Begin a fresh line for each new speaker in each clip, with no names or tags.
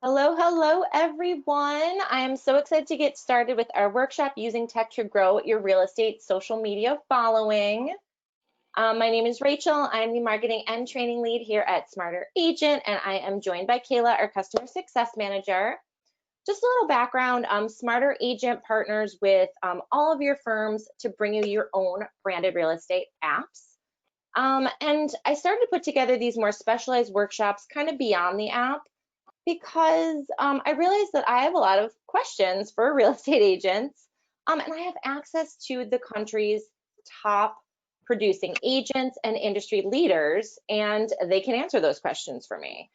Hello, hello, everyone. I am so excited to get started with our workshop using tech to grow your real estate social media following. My name is Rachel. I'm the marketing and training lead here at Smarter Agent, and I am joined by Kayla, our customer success manager. Just a little background, Smarter Agent partners with all of your firms to bring you your own branded real estate apps. And I started to put together these more specialized workshops kind of beyond the app because I realized that I have a lot of questions for real estate agents, and I have access to the country's top producing agents and industry leaders, and they can answer those questions for me.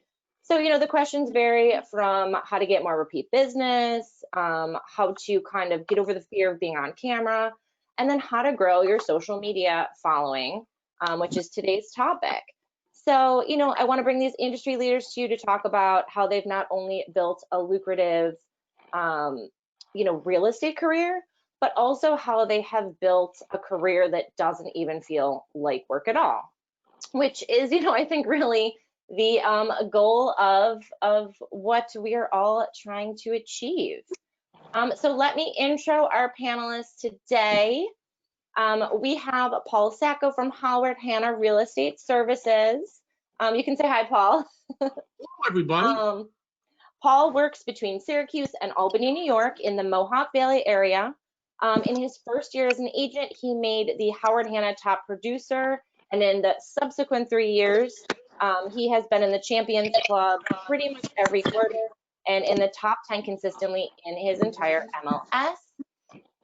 So, the questions vary from how to get more repeat business, how to kind of get over the fear of being on camera, and then how to grow your social media following, which is today's topic. So, I want to bring these industry leaders to you to talk about how they've not only built a lucrative, real estate career, but also how they have built a career that doesn't even feel like work at all, which is, I think really the goal of what we are all trying to achieve. So let me intro our panelists today. We have Paul Sacco from Howard Hanna Real Estate Services. You can say hi, Paul.
Hello, everybody.
Paul works between Syracuse and Albany, New York in the Mohawk Valley area. In his first year as an agent, he made the Howard Hanna top producer, and in the subsequent 3 years, he has been in the Champions Club pretty much every quarter and in the top 10 consistently in his entire MLS.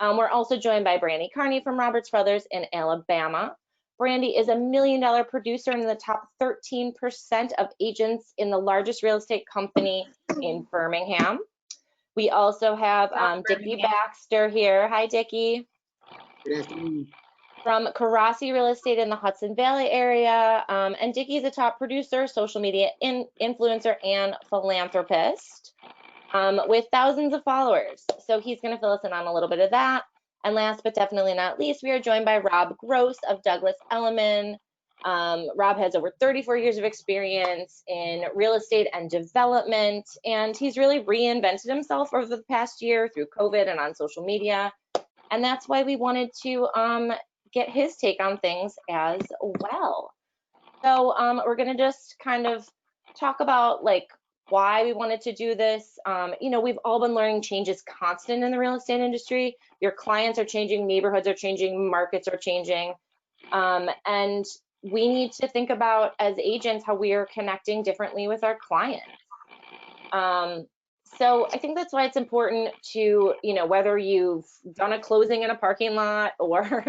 We're also joined by Brandy Carney from Roberts Brothers in Alabama. Brandy is $1 million producer in the top 13% of agents in the largest real estate company in Birmingham. We also have Dickie Baxter here. Hi, Dickie.
Good afternoon.
From Karasi Real Estate in the Hudson Valley area. And Dickie is a top producer, social media influencer, and philanthropist with thousands of followers. So he's going to fill us in on a little bit of that. And last but definitely not least, we are joined by Rob Gross of Douglas Elliman. Rob has over 34 years of experience in real estate and development, and he's really reinvented himself over the past year through COVID and on social media. And that's why we wanted to get his take on things as well. So we're going to just kind of talk about why we wanted to do this. We've all been learning change is constant in the real estate industry. Your clients are changing, neighborhoods are changing, markets are changing. And we need to think about as agents how we are connecting differently with our clients. So I think that's why it's important to, whether you've done a closing in a parking lot or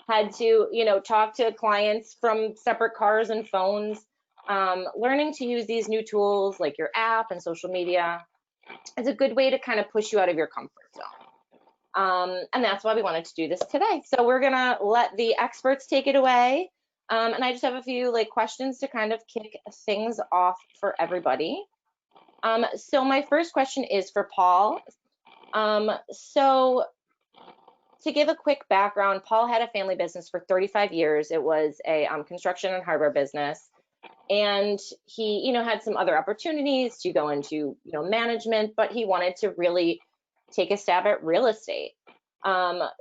had to, talk to clients from separate cars and phones, learning to use these new tools like your app and social media is a good way to kind of push you out of your comfort zone. And that's why we wanted to do this today. So we're gonna let the experts take it away. And I just have a few questions to kind of kick things off for everybody. So my first question is for Paul. So to give a quick background, Paul had a family business for 35 years. It was a construction and hardware business. And he, had some other opportunities to go into, management, but he wanted to really take a stab at real estate.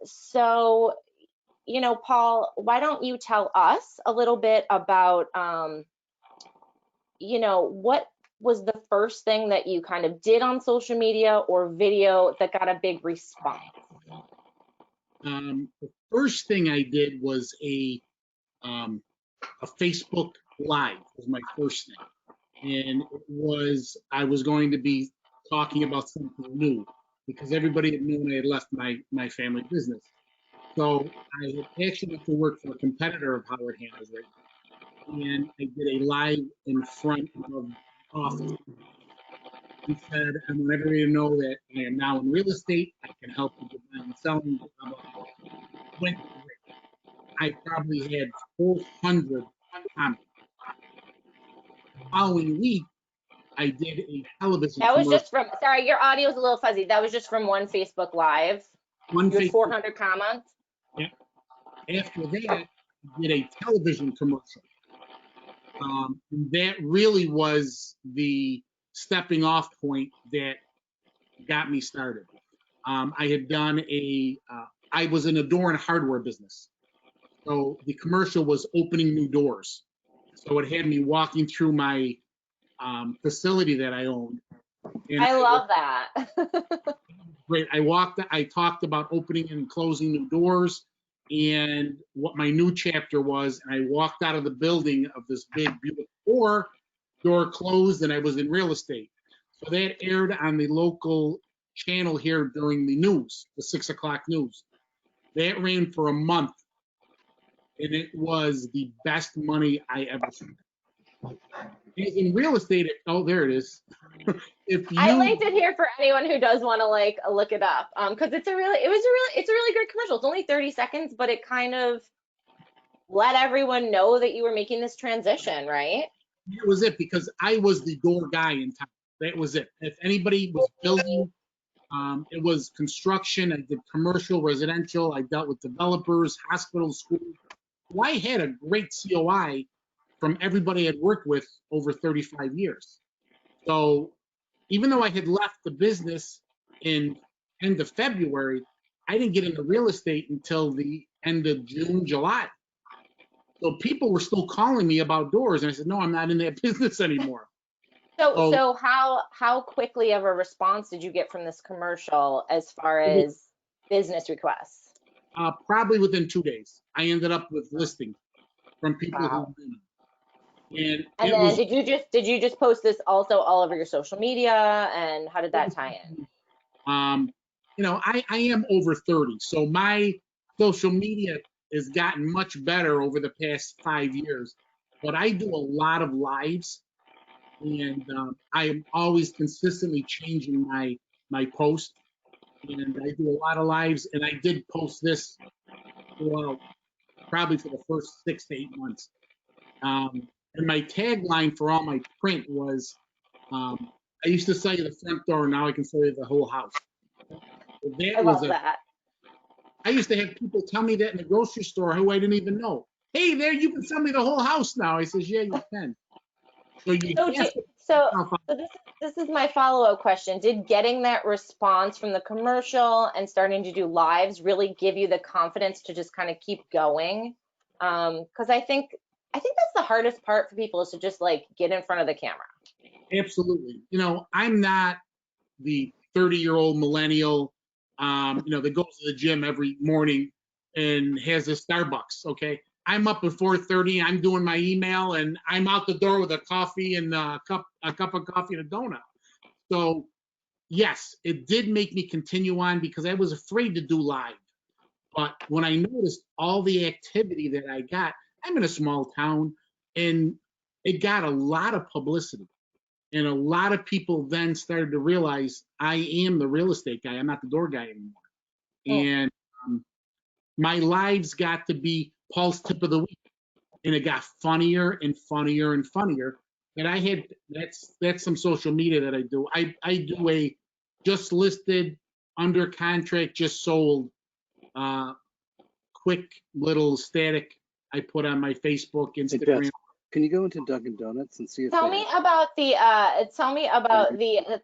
So, Paul, why don't you tell us a little bit about, what was the first thing that you kind of did on social media or video that got a big response?
The first thing I did was a Facebook Live was my first thing, and I was going to be talking about something new because everybody had known I had left my family business. So I had actually to work for a competitor of Howard Hanna's, right? And I did a live in front of the office. He said, I want everybody to know that I am now in real estate. I can help you with buying and selling. Went great. I probably had 400 comments. The following week, I did a television.
That was just from, sorry, your audio is a little fuzzy. That was just from one Facebook Live.
One
you had 400 comments.
Yeah. After that, I did a television commercial. And that really was the stepping off point that got me started. I had done I was in a door and hardware business. So the commercial was opening new doors. So it had me walking through my facility that I owned. And
I love that.
great. I talked about opening and closing new doors and what my new chapter was. And I walked out of the building of this big, beautiful door closed, and I was in real estate. So that aired on the local channel here during the news, the 6 o'clock news. That ran for a month, and it was the best money I ever spent. In real estate, oh, there it is.
I linked it here for anyone who does want to like look it up, because it's a really great commercial. It's only 30 seconds, but it kind of let everyone know that you were making this transition, right?
That was it, because I was the door guy in town. That was it. If anybody was building, it was construction. I did commercial, residential. I dealt with developers, hospitals, schools. Well, I had a great COI from everybody I'd worked with over 35 years. So even though I had left the business in end of February, I didn't get into real estate until the end of June, July. So people were still calling me about doors, and I said, no, I'm not in that business anymore.
So how quickly of a response did you get from this commercial as far as business requests?
Probably within 2 days. I ended up with listing from people
Wow.
who. And
then did you just post this also all over your social media, and how did that tie in?
I am over 30, so my social media has gotten much better over the past 5 years. But I do a lot of lives, and I am always consistently changing my post. And I do a lot of lives, and I did post this, well, probably for the first 6 to 8 months. And my tagline for all my print was, I used to sell you the front door, now I can sell you the whole house.
I love that.
I used to have people tell me that in the grocery store who I didn't even know. Hey, there, you can sell me the whole house now. I says, yeah, you can.
So this is my follow-up question. Did getting that response from the commercial and starting to do lives really give you the confidence to just kind of keep going? Because I think that's the hardest part for people, is to just like get in front of the camera.
Absolutely. I'm not the 30-year-old millennial, that goes to the gym every morning and has a Starbucks. Okay. I'm up at 4:30. I'm doing my email, and I'm out the door with a coffee and a cup of coffee and a donut. So yes, it did make me continue on, because I was afraid to do live. But when I noticed all the activity that I got, I'm in a small town, and it got a lot of publicity. And a lot of people then started to realize I am the real estate guy. I'm not the door guy anymore. And my lives got to be Paul's tip of the week, and it got funnier and funnier and funnier. And that's some social media that I do. I do a just listed, under contract, just sold, quick little static I put on my Facebook, Instagram.
Hey, can you go into Dunkin' Donuts and see if
Tell me about the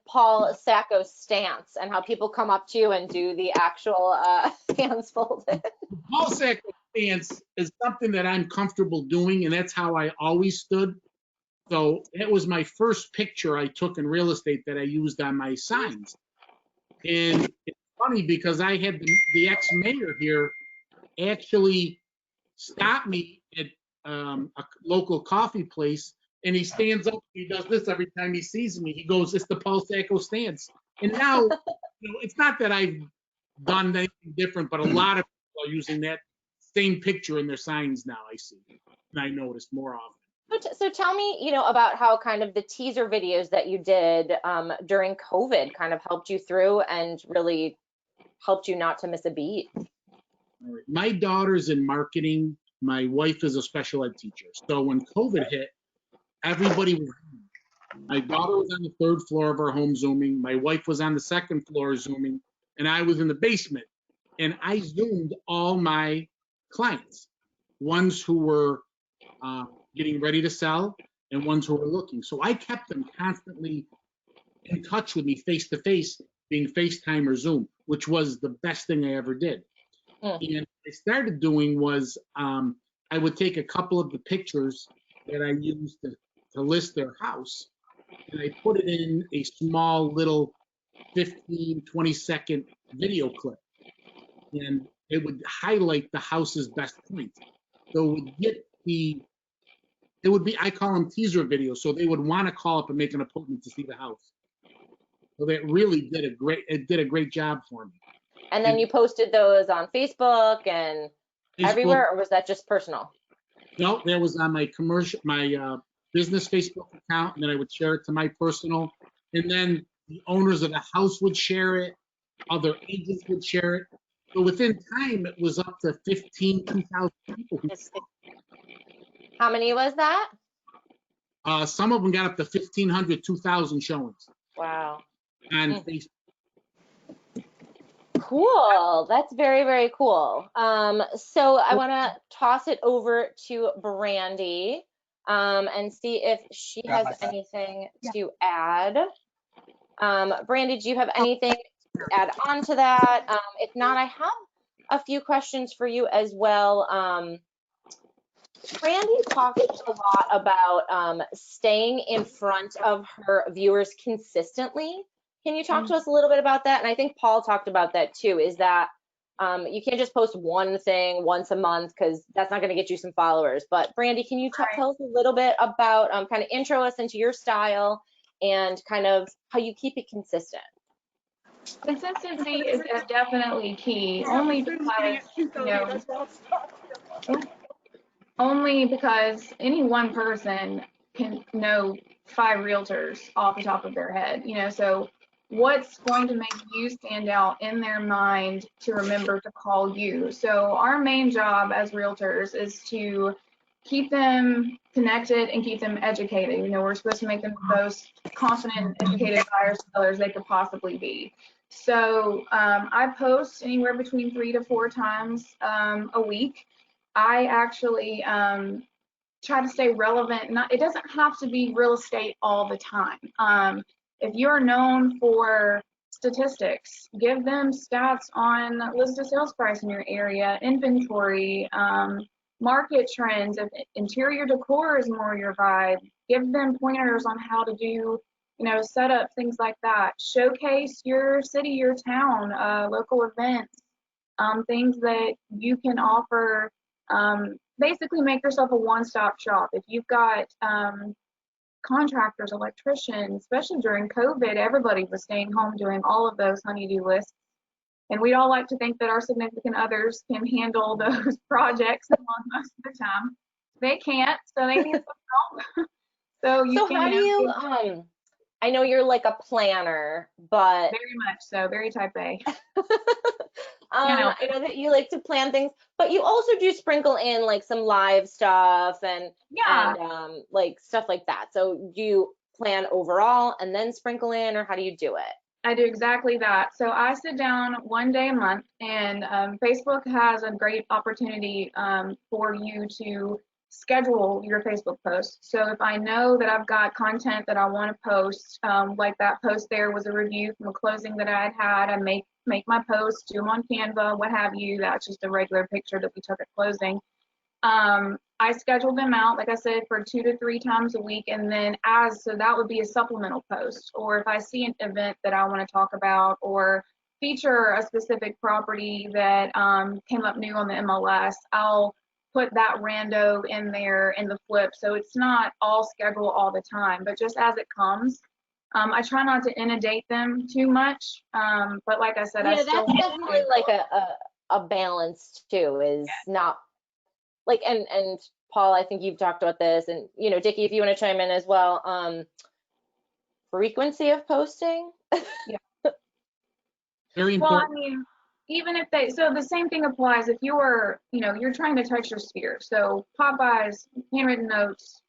Paul Sacco stance, and how people come up to you and do the actual hands folded.
Paul Sacco stance is something that I'm comfortable doing, and that's how I always stood. So it was my first picture I took in real estate that I used on my signs. And it's funny, because I had the ex-mayor here actually stop me at a local coffee place, and he stands up, he does this every time he sees me. He goes, it's the Paul Sacco stance. And now, it's not that I've done anything different, but a lot of people are using that same picture in their signs now, I see. And I noticed more often.
So tell me, about how kind of the teaser videos that you did during COVID kind of helped you through and really helped you not to miss a beat.
All right. My daughter's in marketing. My wife is a special ed teacher. So when COVID hit, everybody was Zooming. My daughter was on the 3rd floor of our home Zooming. My wife was on the 2nd floor Zooming, and I was in the basement. And I Zoomed all my clients, ones who were getting ready to sell and ones who were looking. So I kept them constantly in touch with me face to face, being FaceTime or Zoom, which was the best thing I ever did. And what I started doing was I would take a couple of the pictures that I used to list their house, and I put it in a small little 15, 20-second video clip. And it would highlight the house's best points. So it would be, I call them teaser videos. So they would want to call up and make an appointment to see the house. So that really did a great job for me.
And then you posted those on Facebook and everywhere, or was that just personal?
No, that was on my business Facebook account, and then I would share it to my personal. And then the owners of the house would share it. Other agents would share it. So within time, it was up to 2,000 people.
How many was that?
Some of them got up to 1,500, 2,000 showings.
Wow.
On Facebook.
Cool. That's very, very cool. So I want to toss it over to Brandy and see if she has anything to add. Brandy, do you have anything to add on to that? If not, I have a few questions for you as well. Brandy talks a lot about staying in front of her viewers consistently. Can you talk to us a little bit about that? And I think Paul talked about that too, is that you can't just post one thing once a month because that's not going to get you some followers. But Brandy, can you tell us a little bit about kind of intro us into your style and kind of how you keep it consistent?
Consistency is definitely key, only because any one person can know 5 realtors off the top of their head, so what's going to make you stand out in their mind to remember to call you? So our main job as realtors is to keep them connected and keep them educated. We're supposed to make them the most confident, educated buyers and sellers they could possibly be. So I post anywhere between 3 to 4 times a week. I actually try to stay relevant. It doesn't have to be real estate all the time. If you're known for statistics, give them stats on listed sales price in your area, inventory, market trends. If interior decor is more your vibe, give them pointers on how to do, set up things like that. Showcase your city, your town, local events, things that you can offer. Basically make yourself a one-stop shop. If you've got contractors, electricians, especially during COVID, everybody was staying home doing all of those honey-do lists. And we all like to think that our significant others can handle those projects most of the time. They can't, so they need some help. So
how do you, I know you're like a planner, but
very much so, very type A.
I know that you like to plan things, but you also do sprinkle in like some live stuff and like stuff like that. So do you plan overall and then sprinkle in, or how do you do it?
I do exactly that. So I sit down one day a month, and Facebook has a great opportunity for you to schedule your Facebook posts. So if I know that I've got content that I want to post, like that post there was a review from a closing that I had, I make my posts, do them on Canva, what have you. That's just a regular picture that we took at closing. I schedule them out, like I said, for 2 to 3 times a week, and then so that would be a supplemental post. Or if I see an event that I want to talk about or feature a specific property that came up new on the MLS, I'll put that rando in there in the flip. So it's not all scheduled all the time, but just as it comes. I try not to inundate them too much, but like I said,
that's definitely like a balance too, is not like, and Paul, I think you've talked about this, and Dickie, if you want to chime in as well, frequency of posting.
Yeah.
Very important.
Well, I mean, even if so the same thing applies if you're trying to touch your sphere. So Popeyes, handwritten notes,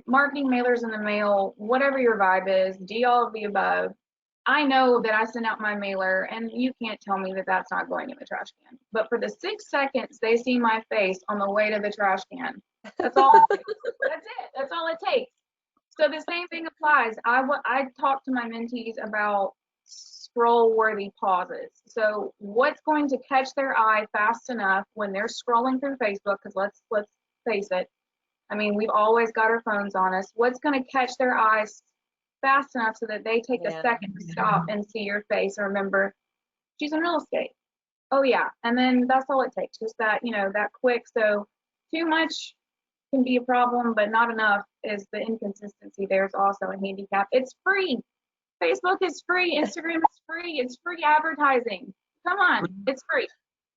marketing mailers in the mail, whatever your vibe is, do all of the above. I know that I send out my mailer, and you can't tell me that that's not going in the trash can. But for the 6 seconds they see my face on the way to the trash can, that's all it takes. That's it. That's all it takes. So the same thing applies. I talk to my mentees about scroll-worthy pauses. So what's going to catch their eye fast enough when they're scrolling through Facebook? Because let's face it. I mean, we've always got our phones on us. What's going to catch their eyes fast enough so that they take a second to stop and see your face and remember she's in real estate? Oh yeah, and then that's all it takes. Just that, that quick. So too much can be a problem, but not enough is the inconsistency. There's also a handicap. It's free. Facebook is free. Instagram is free. It's free advertising. Come on, it's free.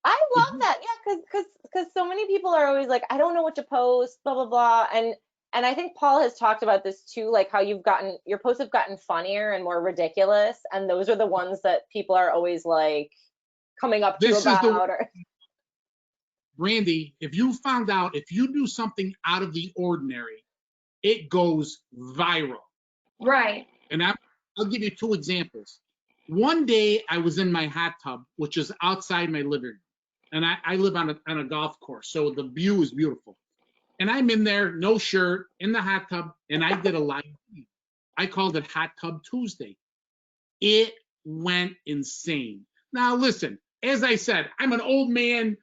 I love that. Yeah, because so many people are always like, I don't know what to post, blah blah blah, and I think Paul has talked about this too, like how your posts have gotten funnier and more ridiculous, and those are the ones that people are always like coming up to you about.
Brandy, if you found out, if you do something out of the ordinary, it goes viral.
Right.
And I'll give you 2 examples. One day I was in my hot tub, which is outside my living room. And I live on a golf course, so the view is beautiful. And I'm in there, no shirt, in the hot tub, and I did a live feed. I called it Hot Tub Tuesday. It went insane. Now listen, as I said, I'm an old man.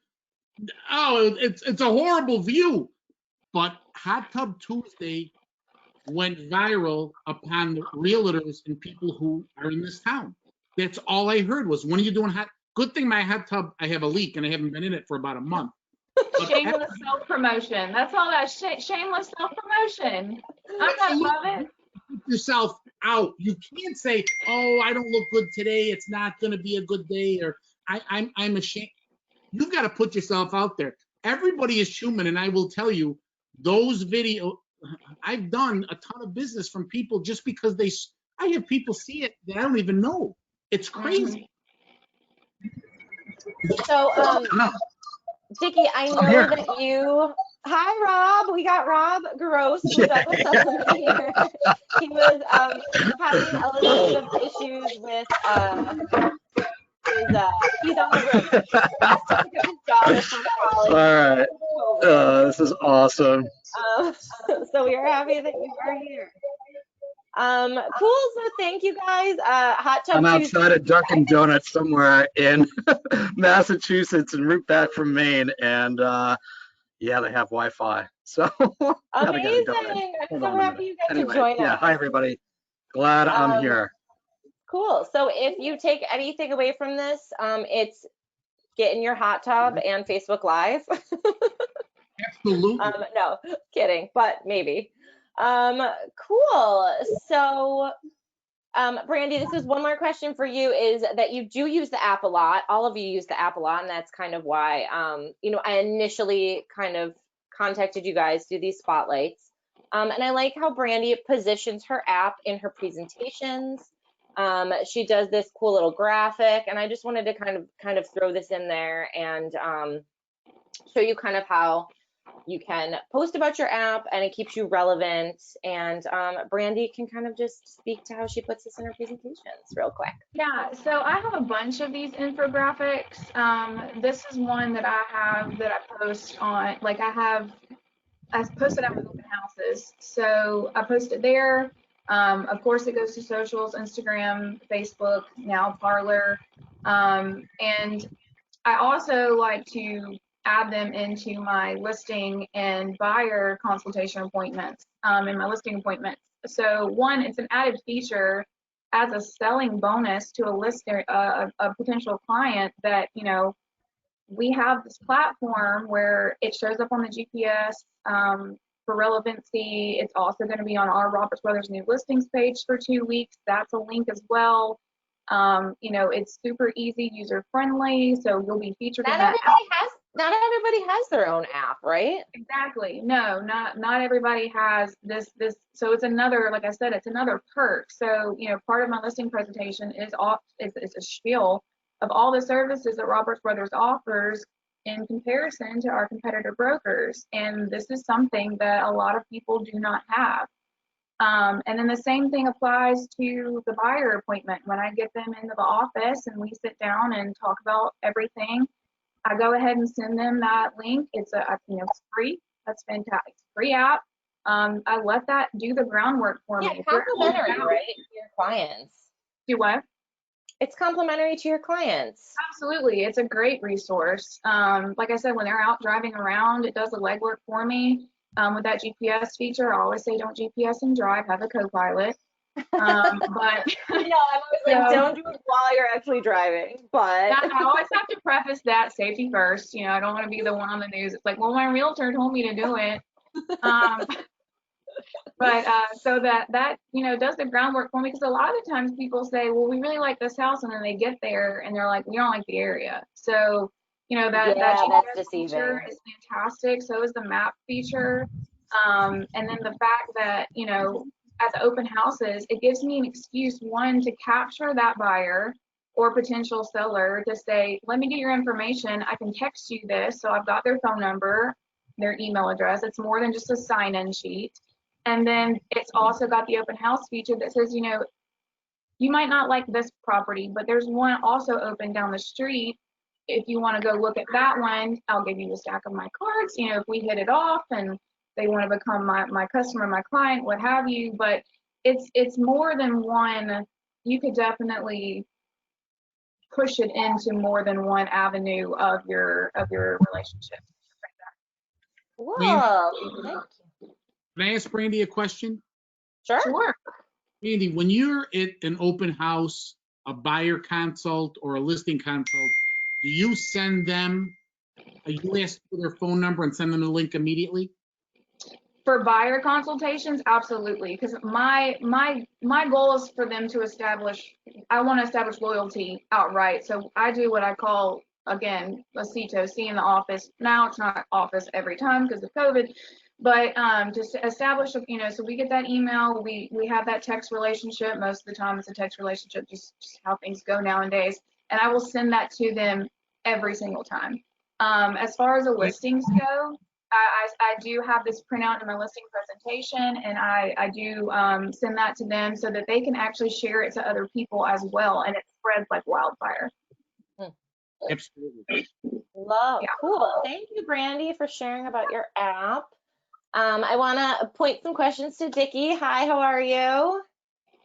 Oh, it's a horrible view. But Hot Tub Tuesday went viral upon the realtors and people who are in this town. That's all I heard was, when are you doing hot? Good thing my hot tub, I have a leak and I haven't been in it for about a month.
Shameless self-promotion. That's all that shameless self-promotion. I love it.
Put yourself out. You can't say, oh, I don't look good today. It's not going to be a good day, or I'm ashamed. You've got to put yourself out there. Everybody is human, and I will tell you, those videos, I've done a ton of business from people just because I have people see it that I don't even know. It's crazy.
So, Dickie, I know that you. Hi, Rob. We got Rob Gross who's up with us here. He was having a little bit of issues with he's on the road. His daughter from college.
All right. This is awesome.
So we are happy that you are here. Cool. So thank you guys. Hot Tub
I'm
Tuesday.
outside of Dunkin' Donuts somewhere in Massachusetts and route back from Maine, and yeah, they have Wi-Fi. So
Amazing. I'm so happy you guys could join us.
Hi everybody. Glad I'm here.
Cool. So if you take anything away from this, it's get in your hot tub and Facebook Live.
Absolutely.
No, kidding, but maybe. Cool. So, Brandy, this is one more question for you, is that you do use the app a lot. All of you use the app a lot, and that's kind of why, I initially kind of contacted you guys to do these spotlights. And I like how Brandy positions her app in her presentations. She does this cool little graphic, and I just wanted to kind of throw this in there and show you kind of how you can post about your app and it keeps you relevant. And Brandy can kind of just speak to how she puts this in her presentations real quick.
Yeah, so I have a bunch of these infographics. This is one that I have that I post on, like I post it at my open houses. So I post it there. Of course, it goes to socials, Instagram, Facebook, now Parler. And I also like to add them into my listing and buyer consultation appointments, in my listing appointments. So one, it's an added feature as a selling bonus to a listener, a potential client, that, we have this platform where it shows up on the GPS for relevancy. It's also going to be on our Roberts Brothers new listings page for 2 weeks. That's a link as well. It's super easy, user friendly, so you'll be featured in that app.
Not everybody has their own app, right?
Exactly. No, not everybody has this. So it's another, like I said, it's another perk. So, part of my listing presentation is a spiel of all the services that Roberts Brothers offers in comparison to our competitor brokers. And this is something that a lot of people do not have. And then the same thing applies to the buyer appointment. When I get them into the office and we sit down and talk about everything, I go ahead and send them that link. It's free. That's fantastic. It's a free app. I let that do the groundwork for
Yeah,
me. If you're out and
complimentary,
about-
right, to your clients.
Do what?
It's complimentary to your clients.
Absolutely, it's a great resource. Like I said, when they're out driving around, it does the legwork for me. With that GPS feature, I always say don't GPS and drive, have a co-pilot. But
I know, I'm always like,
So-
don't do it while you're actually driving, but.
I always have to preface that safety first. You know, I don't want to be the one on the news. It's like, well, my realtor told me to do it. But so that you know does the groundwork for me, because a lot of the times people say, well, we really like this house, and then they get there and they're like, we don't like the area. So you know that
Yeah,
GPS
that's
feature
deceiving.
is fantastic. So is the map feature, and then the fact that you know at the open houses, it gives me an excuse, one, to capture that buyer or potential seller to say, let me get your information. I can text you this, so I've got their phone number, their email address. It's more than just a sign-in sheet. And then it's also got the open house feature that says, you know, you might not like this property, but there's one also open down the street. If you want to go look at that one, I'll give you a stack of my cards. You know, if we hit it off and they want to become my customer, my client, what have you. But it's more than one. You could definitely push it into more than one avenue of your relationship.
Whoa, thank you.
Can I ask Brandy a question?
Sure.
Sure.
Brandy, when you're at an open house, a buyer consult or a listing consult, do you send them, you ask for their phone number and send them the link immediately?
For buyer consultations, absolutely, because my goal is for them to establish. I want to establish loyalty outright. So I do what I call, again, a CTO, see in the office. Now it's not office every time because of COVID, but just to establish, you know, so we get that email, we have that text relationship. Most of the time it's a text relationship, just how things go nowadays, and I will send that to them every single time. As far as the listings go, I do have this printout in my listing presentation, and I do send that to them so that they can actually share it to other people as well, and it spreads like wildfire.
Absolutely.
Love.
Yeah.
Cool. Thank you, Brandy, for sharing about your app. I want to point some questions to Dickie. Hi, how are you?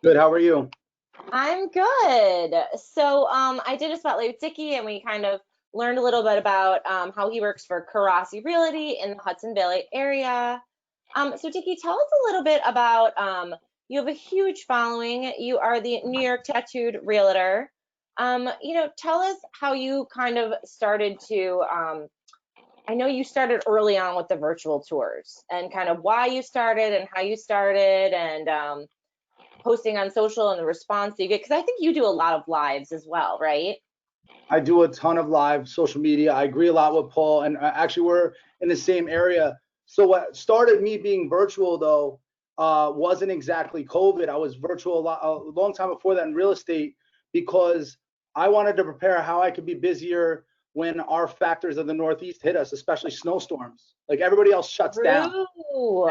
Good, how are you?
I'm good. So I did a spotlight with Dickie, and we kind of learned a little bit about how he works for Karasi Realty in the Hudson Valley area. So Dickie, tell us a little bit about, you have a huge following. You are the New York Tattooed Realtor. You know, tell us how you kind of started to, I know you started early on with the virtual tours, and kind of why you started and how you started, and posting on social and the response you get, because I think you do a lot of lives as well, right?
I do a ton of live social media. I agree a lot with Paul, and actually we're in the same area. So what started me being virtual though wasn't exactly COVID. I was virtual a long time before that in real estate, because I wanted to prepare how I could be busier when our factors of the Northeast hit us, especially snowstorms. Like everybody else shuts down.
Ooh.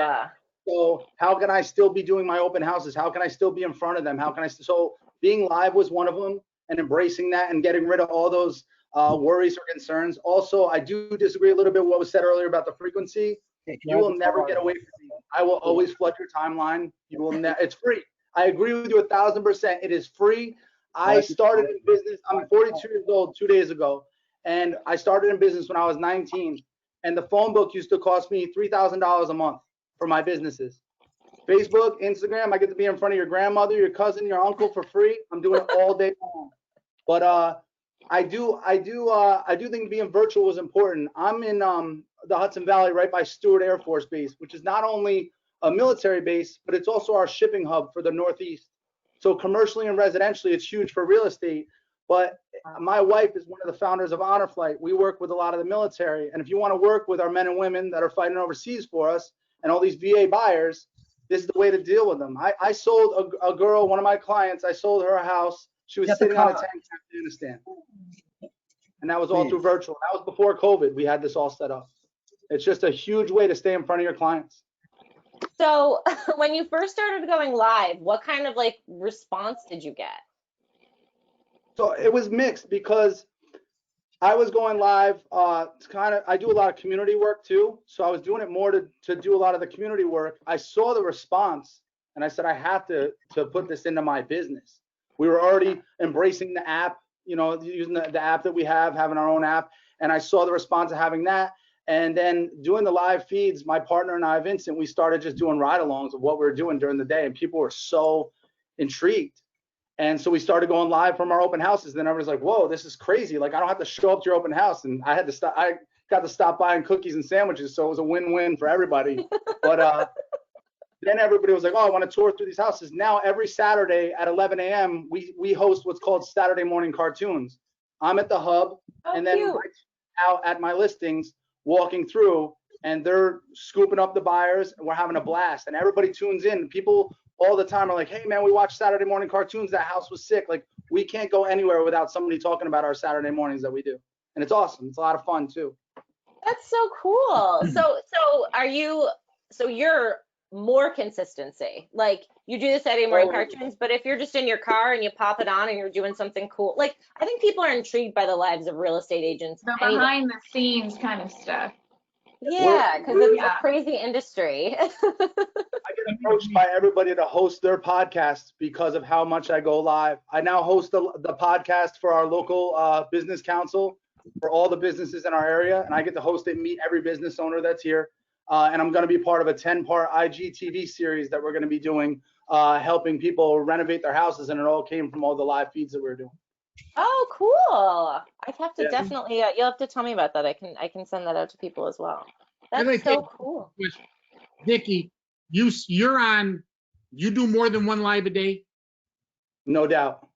So how can I still be doing my open houses? How can I still be in front of them? How can I so being live was one of them, and embracing that and getting rid of all those worries or concerns. Also, I do disagree a little bit with what was said earlier about the frequency. You will never get away from me. I will always flood your timeline. You will never. It's free. I agree with you 1,000%. It is free. I started in business. I'm 42 years old 2 days ago, and I started in business when I was 19. And the phone book used to cost me $3,000 a month for my businesses. Facebook, Instagram, I get to be in front of your grandmother, your cousin, your uncle for free. I'm doing it all day long. But I do think being virtual is important. I'm in the Hudson Valley, right by Stewart Air Force Base, which is not only a military base, but it's also our shipping hub for the Northeast. So commercially and residentially, it's huge for real estate. But my wife is one of the founders of Honor Flight. We work with a lot of the military. And if you want to work with our men and women that are fighting overseas for us and all these VA buyers, this is the way to deal with them. I sold a girl, one of my clients, I sold her a house. She was sitting on a tank in Afghanistan. And that was all through virtual. That was before COVID. We had this all set up. It's just a huge way to stay in front of your clients.
So when you first started going live, what kind of like response did you get?
So it was mixed, because I was going live, I do a lot of community work too. So I was doing it more to do a lot of the community work. I saw the response and I said, I have to put this into my business. We were already embracing the app, you know, using the app that we have, having our own app. And I saw the response of having that. And then doing the live feeds, my partner and I, Vincent, we started just doing ride-alongs of what we were doing during the day. And people were so intrigued. And so we started going live from our open houses. Then everyone's like, whoa, this is crazy. Like, I don't have to show up to your open house. And I got to stop buying cookies and sandwiches. So it was a win-win for everybody. But then everybody was like, oh, I want to tour through these houses. Now, every Saturday at 11 a.m., we host what's called Saturday morning cartoons. I'm at the hub, and then
cute.
out at my listings, walking through, and they're scooping up the buyers, and we're having a blast. And everybody tunes in. People all the time are like, hey, man, we watched Saturday morning cartoons. That house was sick. Like, we can't go anywhere without somebody talking about our Saturday mornings that we do. And it's awesome. It's a lot of fun, too.
That's so cool. So you're more consistency. Like, you do the Saturday morning cartoons, but if you're just in your car and you pop it on and you're doing something cool, like, I think people are intrigued by the lives of real estate agents.
The
anyway.
behind the scenes kind of stuff.
Yeah, because it's
Yeah.
a crazy industry.
I get approached by everybody to host their podcast because of how much I go live. I now host the podcast for our local business council for all the businesses in our area, and I get to host it, meet every business owner that's here. And I'm going to be part of a 10-part IGTV series that we're going to be doing, helping people renovate their houses, and it all came from all the live feeds that we're doing.
Oh, cool. I'd have to
Yeah.
definitely, you'll have to tell me about that. I can send that out to people as well.
I'd
That's
like to
so
take-
cool.
Dickie, you do more than one live a day?
No doubt.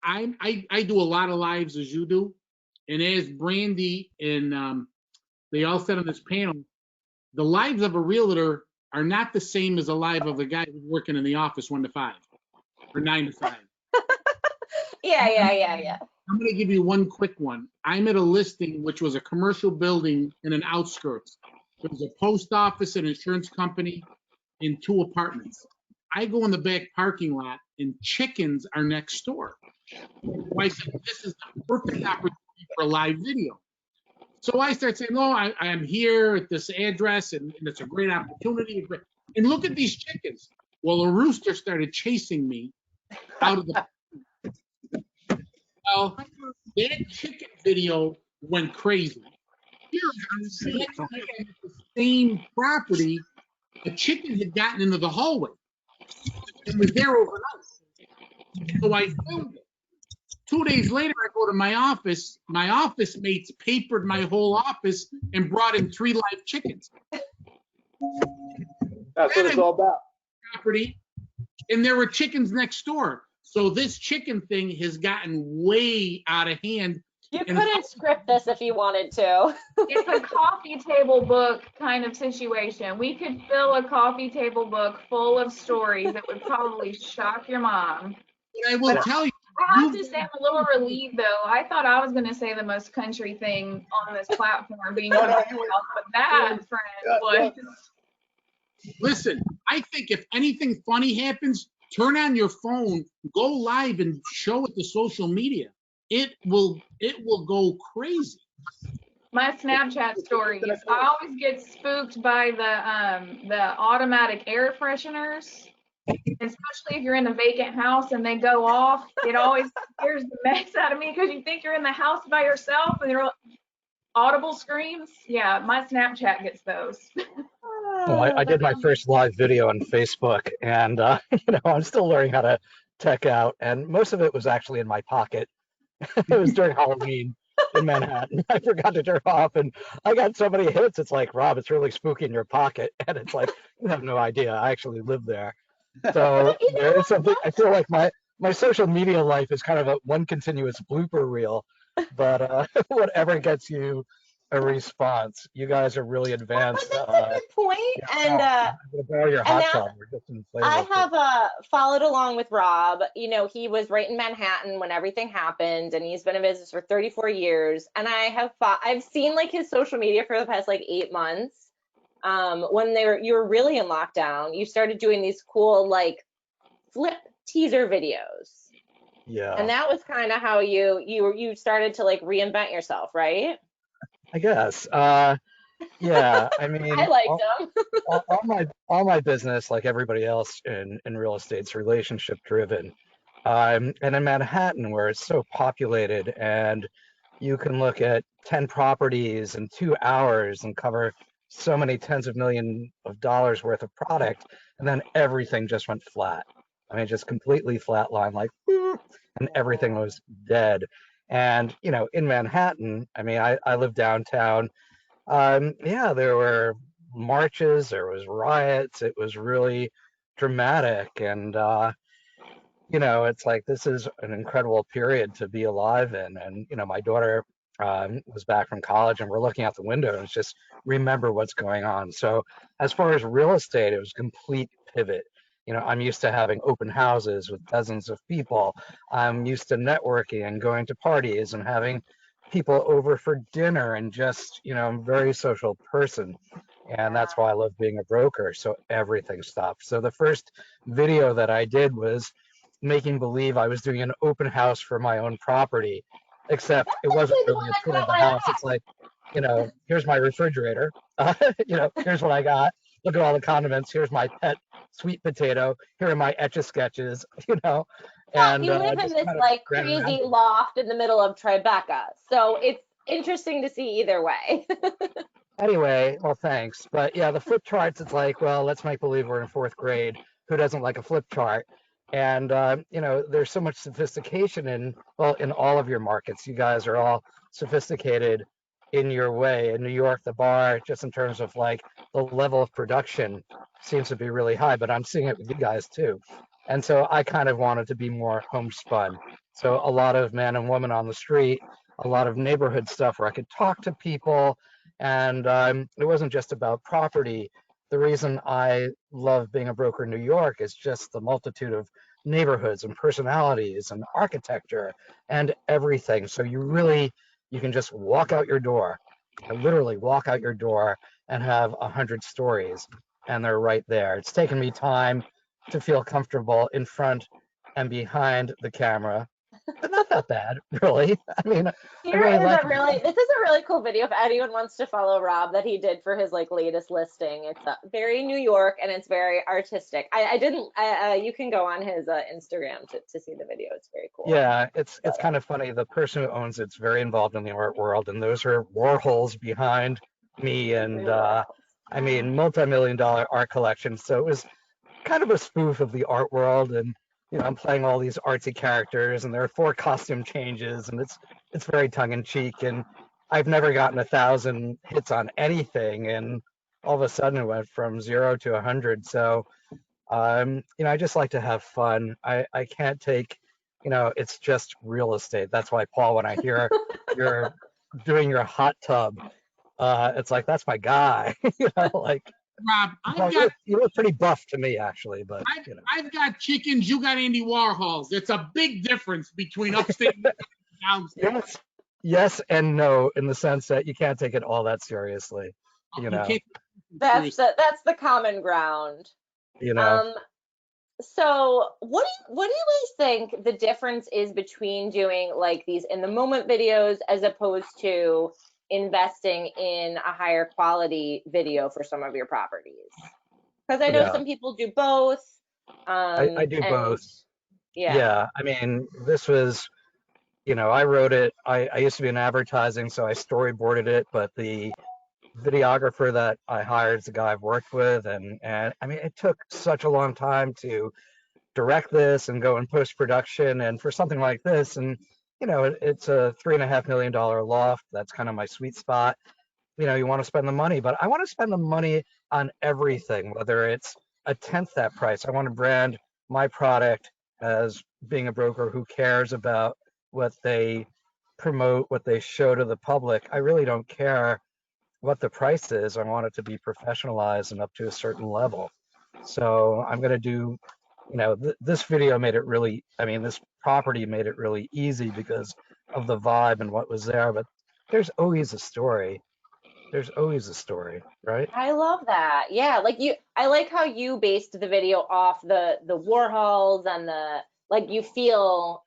I do a lot of lives as you do. And as Brandy and they all said on this panel, the lives of a realtor are not the same as a live of a guy who's working in the office 1 to 5 or 9 to 5.
Yeah.
I'm going to give you one quick one. I'm at a listing which was a commercial building in an outskirts. There was a post office, an insurance company, and 2 apartments. I go in the back parking lot and chickens are next door. So I said, this is the perfect opportunity for a live video. So I start saying, oh, I am here at this address and it's a great opportunity. And look at these chickens. Well, a rooster started chasing me out of the. Well, that chicken video went crazy. Here, on the same property, a chicken had gotten into the hallway and was there overnight. So I filmed it. 2 days later, I go to my office. My office mates papered my whole office and brought in 3 live chickens.
That's what it's all about.
Property, and there were chickens next door. So this chicken thing has gotten way out of hand.
You
And
couldn't script this if you wanted to.
It's a coffee table book kind of situation. We could fill a coffee table book full of stories that would probably shock your mom.
And I will tell you,
I have to say, I'm a little relieved though. I thought I was going to say the most country thing on this platform, being
No,
on
no,
the house, but that, friend, was.
listen, I think if anything funny happens, turn on your phone, go live and show it to social media. It will go crazy.
My Snapchat stories. I always get spooked by the automatic air fresheners, especially if you're in a vacant house and they go off. It always scares the mess out of me because you think you're in the house by yourself and you're audible screams. Yeah, my Snapchat gets those.
Well, I did my first live video on Facebook, and I'm still learning how to tech out, and most of it was actually in my pocket. It was during Halloween in Manhattan. I forgot to turn off, and I got so many hits. It's like, Rob, it's really spooky in your pocket, and it's like, you have no idea. I actually live there. So there is something. I feel like my social media life is kind of a one continuous blooper reel, but whatever gets you a response. You guys are really advanced.
That's a good point. And
I'm gonna borrow your hot
now
tub. We're just inflatable.
I have followed along with Rob. You know, he was right in Manhattan when everything happened, and he's been in business for 34 years. And I've seen like his social media for the past like 8 months. When you were really in lockdown, you started doing these cool like flip teaser videos.
Yeah,
And that was kind of how you started to like reinvent yourself, right?
I guess. Yeah, I
I
mean,
liked them.
all my business, like everybody else in real estate, is relationship driven. And in Manhattan, where it's so populated, and you can look at 10 properties in 2 hours and cover so many tens of millions of dollars worth of product, and then everything just went flat. I mean, just completely flatline, like, and everything was dead. And in Manhattan, I mean, I live downtown. Yeah, there were marches, there was riots. It was really dramatic, and it's like this is an incredible period to be alive in. And my daughter was back from college, and we're looking out the window, and it's just remember what's going on. So as far as real estate, it was a complete pivot. I'm used to having open houses with dozens of people. I'm used to networking and going to parties and having people over for dinner, and just I'm a very social person, and that's why I love being a broker. So everything stopped. So the first video that I did was making believe I was doing an open house for my own property, except it wasn't
Actually, the one
really a
that
tour of
caught
the
my
house. It's like, here's my refrigerator. Here's what I got. Look at all the condiments. Here's my pet sweet potato. Here are my etch-a-sketches,
Well,
and
you live in
just
this
kind of
like
ran around
crazy
with it.
loft in the middle of Tribeca. So it's interesting to see either way.
Anyway, well, thanks. But yeah, the flip charts, it's like, well, let's make believe we're in fourth grade. Who doesn't like a flip chart? And, there's so much sophistication in all of your markets. You guys are all sophisticated in your way. In New York, the bar, just in terms of like the level of production, seems to be really high, but I'm seeing it with you guys too. And so I kind of wanted to be more homespun. So a lot of man and woman on the street, a lot of neighborhood stuff where I could talk to people, and it wasn't just about property. The reason I love being a broker in New York is just the multitude of neighborhoods and personalities and architecture and everything. So you can just walk out your door, literally walk out your door, and have 100 stories, and they're right there. It's taken me time to feel comfortable in front and behind the camera, but not that bad, really. I mean, I
Here
really
is
like
a
it.
this is a really cool video if anyone wants to follow Rob that he did for his like latest listing. It's very New York and it's very artistic. I didn't, you can go on his Instagram to see the video. It's very cool.
Yeah, it's
But,
it's kind of funny. The person who owns it's very involved in the art world, and those are Warhols behind me, and
real world.
I mean, multi-million-dollar art collection. So it was kind of a spoof of the art world, and I'm playing all these artsy characters, and there are 4 costume changes, and it's very tongue-in-cheek, and I've never gotten 1,000 hits on anything, and all of a sudden it went from 0 to 100. So I just like to have fun. I can't take, it's just real estate. That's why, Paul, when I hear you're doing your hot tub, it's like, that's my guy. Like,
Rob,
well, you look pretty buff to me, actually, but
I've got chickens, you got Andy Warhols. It's a big difference between upstate and downstate.
yes, yes and no, in the sense that you can't take it all that seriously.
You can't-
That's the common ground.
You know.
So what do you guys think the difference is between doing like these in the moment videos as opposed to investing in a higher quality video for some of your properties? Because I know
Yeah.
some people do both.
I do both.
Yeah.
Yeah, I mean, this was, I wrote it. I used to be in advertising, so I storyboarded it, but the videographer that I hired is a guy I've worked with, and I mean, it took such a long time to direct this and go in post-production, and for something like this, and it's a $3.5 million loft. That's kind of my sweet spot. You want to spend the money, but I want to spend the money on everything, whether it's a tenth that price. I want to brand my product as being a broker who cares about what they promote, what they show to the public. I really don't care what the price is. I want it to be professionalized and up to a certain level. So I'm going to do, this video made it really, I mean, this property made it really easy because of the vibe and what was there, but there's always a story. There's always a story, right?
I love that. Yeah, I like how you based the video off the Warhols and the like you feel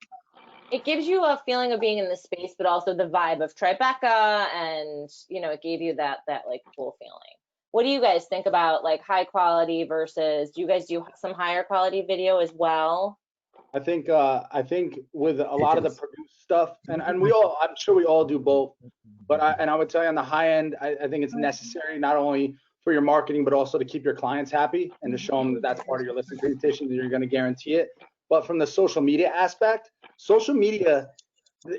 it gives you a feeling of being in the space, but also the vibe of Tribeca, and it gave you that like cool feeling. What do you guys think about like high quality versus, do you guys do some higher quality video as well?
I think with a lot of the produced stuff, and I'm sure we all do both, but I would tell you on the high end, I think it's necessary not only for your marketing, but also to keep your clients happy and to show them that that's part of your listing presentation, that you're going to guarantee it. But from the social media aspect, social media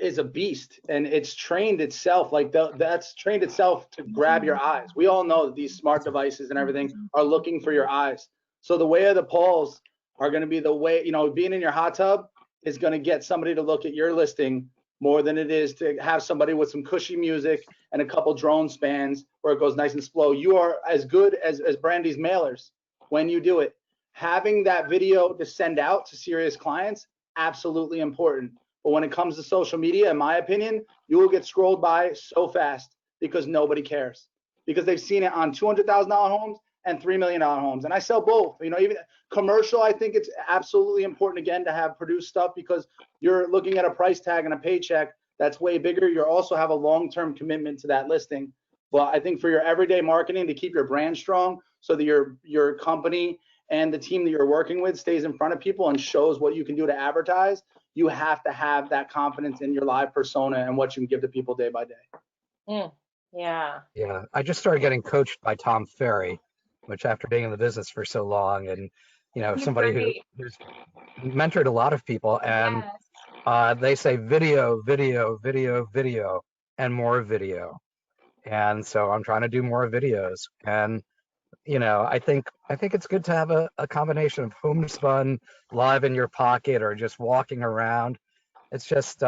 is a beast, and it's trained itself, that's trained itself to grab your eyes. We all know that these smart devices and everything are looking for your eyes. So the way of the polls are going to be the way, being in your hot tub is going to get somebody to look at your listing more than it is to have somebody with some cushy music and a couple drone spans where it goes nice and slow. You are as good as Brandy's mailers when you do it. Having that video to send out to serious clients, absolutely important. But when it comes to social media, in my opinion, you will get scrolled by so fast because nobody cares, because they've seen it on $200,000 homes and $3 million homes. And I sell both. Even commercial, I think it's absolutely important, again, to have produced stuff, because you're looking at a price tag and a paycheck that's way bigger. You also have a long-term commitment to that listing. Well, I think for your everyday marketing, to keep your brand strong so that your company and the team that you're working with stays in front of people and shows what you can do to advertise, you have to have that confidence in your live persona and what you can give to people day by day.
Yeah.
Yeah. I just started getting coached by Tom Ferry, which, after being in the business for so long, and somebody who's mentored a lot of people, and they say video, video, video, video, and more video. And so I'm trying to do more videos. And I think it's good to have a combination of homespun, live in your pocket, or just walking around. It's just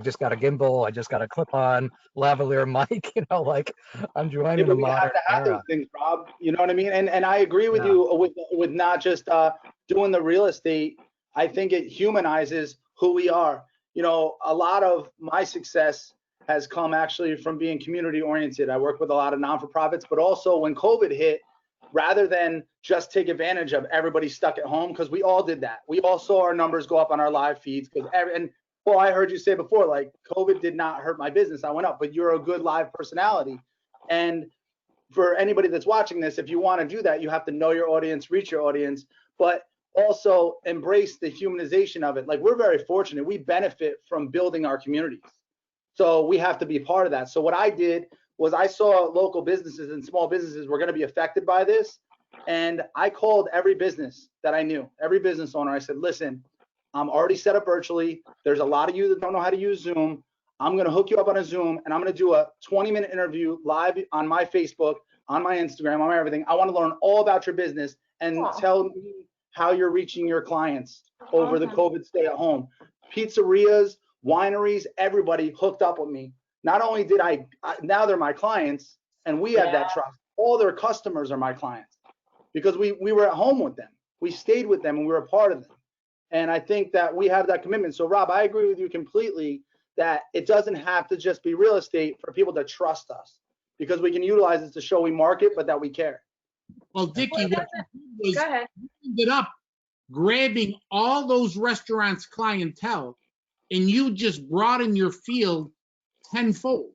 just got a gimbal, I just got a clip-on lavalier mic, like I'm joining the modern
have to have
era.
those things, Rob. You know what I mean? And I agree with you with not just doing the real estate. I think it humanizes who we are. A lot of my success has come actually from being community oriented. I work with a lot of non-for-profits, but also when COVID hit, rather than just take advantage of everybody stuck at home, because we all did that. We all saw our numbers go up on our live feeds, and well, I heard you say before, like, COVID did not hurt my business. I went up, but you're a good live personality. And for anybody that's watching this, if you want to do that, you have to know your audience, reach your audience, but also embrace the humanization of it. Like, we're very fortunate. We benefit from building our communities. So we have to be part of that. So what I did was I saw local businesses and small businesses were going to be affected by this. And I called every business that I knew, every business owner. I said, listen, I'm already set up virtually. There's a lot of you that don't know how to use Zoom. I'm going to hook you up on a Zoom, and I'm going to do a 20-minute interview live on my Facebook, on my Instagram, on my everything. I want to learn all about your business and tell me how you're reaching your clients over the COVID stay at home. Pizzerias, wineries, everybody hooked up with me. Not only did now they're my clients, and we have that trust. All their customers are my clients because we were at home with them. We stayed with them and we were a part of them. And I think that we have that commitment. So Rob, I agree with you completely that it doesn't have to just be real estate for people to trust us, because we can utilize it to show we market, but that we care.
Well, Dickie, what you did was
Go ahead.
you ended up grabbing all those restaurants' clientele, and you just broaden your field tenfold.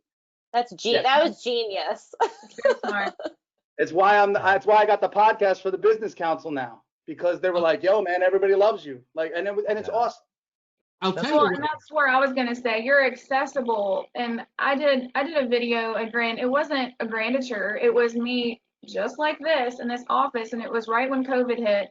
That was genius.
Smart.
That's why I got the podcast for the Business Council now, because they were like, yo, man, everybody loves you. Like, and it's awesome.
I'll tell you
Well,
what,
and that's where I was gonna say you're accessible. And I did a video, it wasn't a granditure. It was me just like this in this office, and it was right when COVID hit.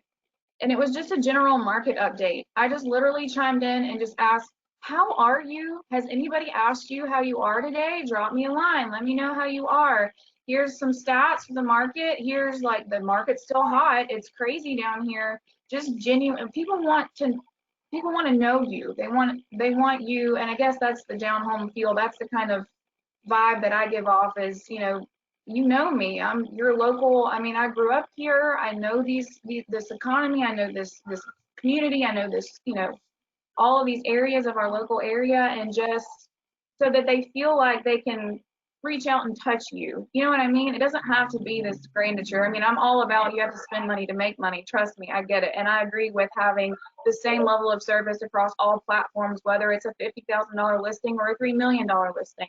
And it was just a general market update. I just literally chimed in and just asked, how are you? Has anybody asked you how you are today? Drop me a line. Let me know how you are. Here's some stats for the market. Here's like the market's still hot. It's crazy down here. Just genuine. People want to know you. They want you. And I guess that's the down home feel. That's the kind of vibe that I give off is, you know me. You're local. I mean, I grew up here. I know this economy. I know this community. I know this, all of these areas of our local area, and just so that they feel like they can reach out and touch you. You know what I mean? It doesn't have to be this grandeur. I mean, I'm all about you have to spend money to make money. Trust me, I get it. And I agree with having the same level of service across all platforms, whether it's a $50,000 listing or a $3 million listing.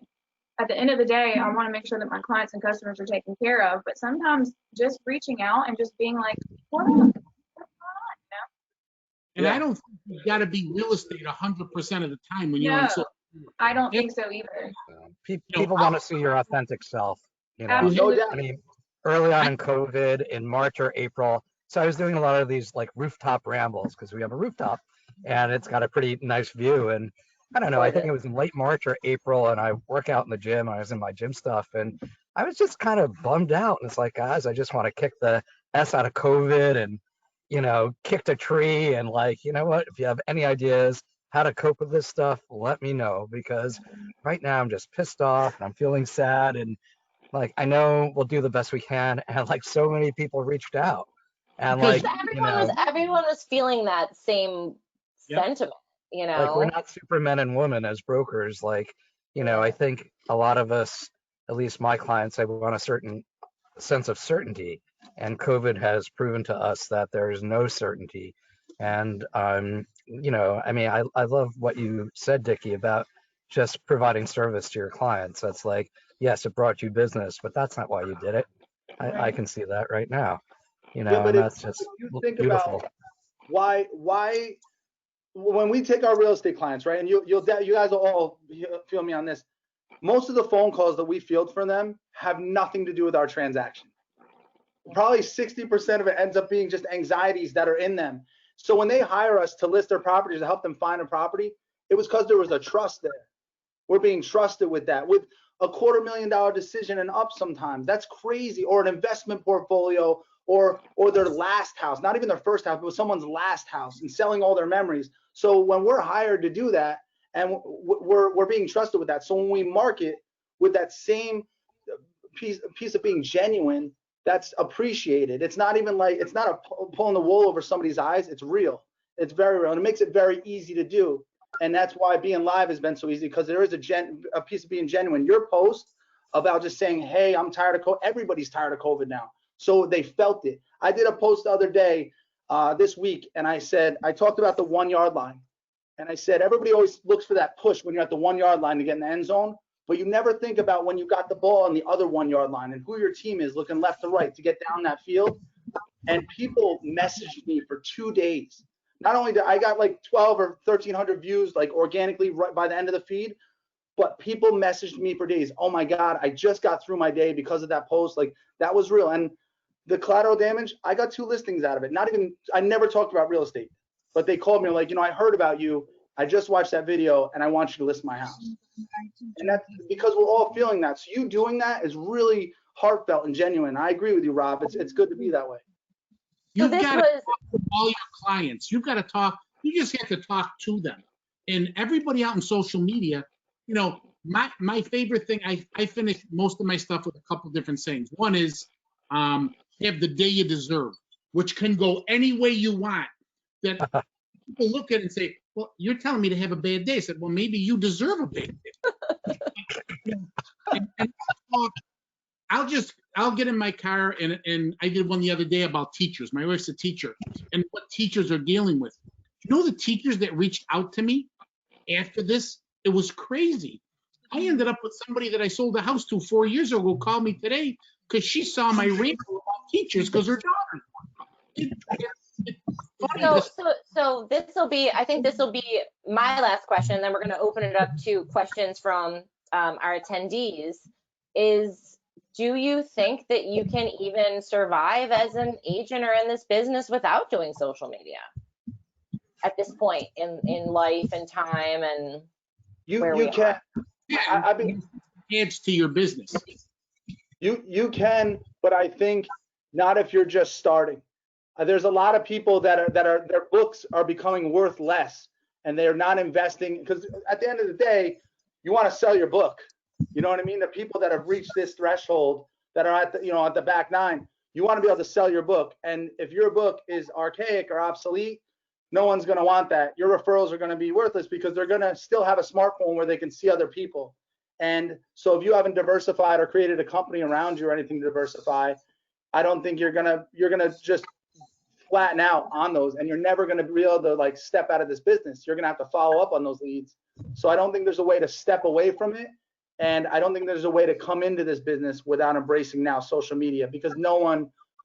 At the end of the day, I want to make sure that my clients and customers are taken care of. But sometimes just reaching out and just being like, what up? What's going on?
And I don't think you got to be real estate 100% of the time when you're
No.
on social.
I don't think so either.
People want to see your authentic self, you know.
Absolutely.
No doubt.
I mean, early on in COVID, in March or April, so I was doing a lot of these like rooftop rambles because we have a rooftop and it's got a pretty nice view. And I don't know, I think it was in late March or April, and I work out in the gym. I was in my gym stuff, and I was just kind of bummed out. And it's like, guys, I just want to kick the S out of COVID and, you know, kicked a tree. And like, you know what? If you have any ideas how to cope with this stuff, let me know, because right now I'm just pissed off and I'm feeling sad. And like, I know we'll do the best we can. And like, so many people reached out. And
Because
like,
Everyone was feeling that same
Yep.
sentiment, you know.
like we're not supermen and women as brokers. Like, you know, I think a lot of us, at least my clients, they want a certain sense of certainty, and COVID has proven to us that there is no certainty. And you know, I mean, I love what you said, Dickie, about just providing service to your clients. That's like, yes, it brought you business, but that's not why you did it. I can see that right now, you know.
Yeah, but
and
if
that's just
you think
beautiful.
about why when we take our real estate clients, right, and you guys will all feel me on this, most of the phone calls that we field for them have nothing to do with our transaction. Probably 60% of it ends up being just anxieties that are in them. So when they hire us to list their properties, to help them find a property, it was because there was a trust there. We're being trusted with that, with a $250,000 decision and up sometimes. That's crazy. Or an investment portfolio, or their last house, not even their first house, but someone's last house, and selling all their memories. So when we're hired to do that, and we're being trusted with that. So when we market with that same piece of being genuine, that's appreciated. It's not even like, it's not a pulling the wool over somebody's eyes. It's real. It's very real, and it makes it very easy to do. And that's why being live has been so easy, because there is a piece of being genuine. Your post about just saying, hey, I'm tired of COVID. Everybody's tired of COVID now. So they felt it. I did a post the other day, this week, and I said, I talked about the 1 yard line. And I said, everybody always looks for that push when you're at the 1 yard line to get in the end zone, but you never think about when you got the ball on the other 1 yard line and who your team is looking left to right to get down that field. And people messaged me for 2 days. Not only did I got like 12 or 1,300 views, like organically right by the end of the feed, but people messaged me for days. Oh my God, I just got through my day because of that post. Like, that was real. And the collateral damage, I got 2 listings out of it. I never talked about real estate, but they called me like, you know, I heard about you. I just watched that video and I want you to list my house. And that's because we're all feeling that. So you doing that is really heartfelt and genuine. I agree with you, Rob. It's good to be that way.
You've got to talk to all your clients. You've got to talk. You just have to talk to them. And everybody out in social media, you know, my favorite thing, I finish most of my stuff with a couple different sayings. One is, have the day you deserve, which can go any way you want. That people look at it and say, well, you're telling me to have a bad day. I said, well, maybe you deserve a bad day. and I'll get in my car, and I did one the other day about teachers. My wife's a teacher, and what teachers are dealing with. You know, the teachers that reached out to me after this, it was crazy. I ended up with somebody that I sold a house to 4 years ago called me today because she saw my rant about teachers because her daughter.
So this will be, I think this will be my last question, then we're going to open it up to questions from our attendees. Do you think that you can even survive as an agent or in this business without doing social media at this point in life and time and
you
can?
Yeah,
I've been
adds to your business.
You can, but I think not if you're just starting. There's a lot of people that are their books are becoming worth less, and they're not investing, because at the end of the day, you want to sell your book. You know what I mean? The people that have reached this threshold, that are at the, at the back nine, you want to be able to sell your book. And if your book is archaic or obsolete, no one's going to want that. Your referrals are going to be worthless because they're going to still have a smartphone where they can see other people. And so if you haven't diversified or created a company around you or anything to diversify, I don't think you're gonna just flatten out on those, and you're never gonna be able to like step out of this business. You're gonna have to follow up on those leads. So I don't think there's a way to step away from it. And I don't think there's a way to come into this business without embracing now social media, because no one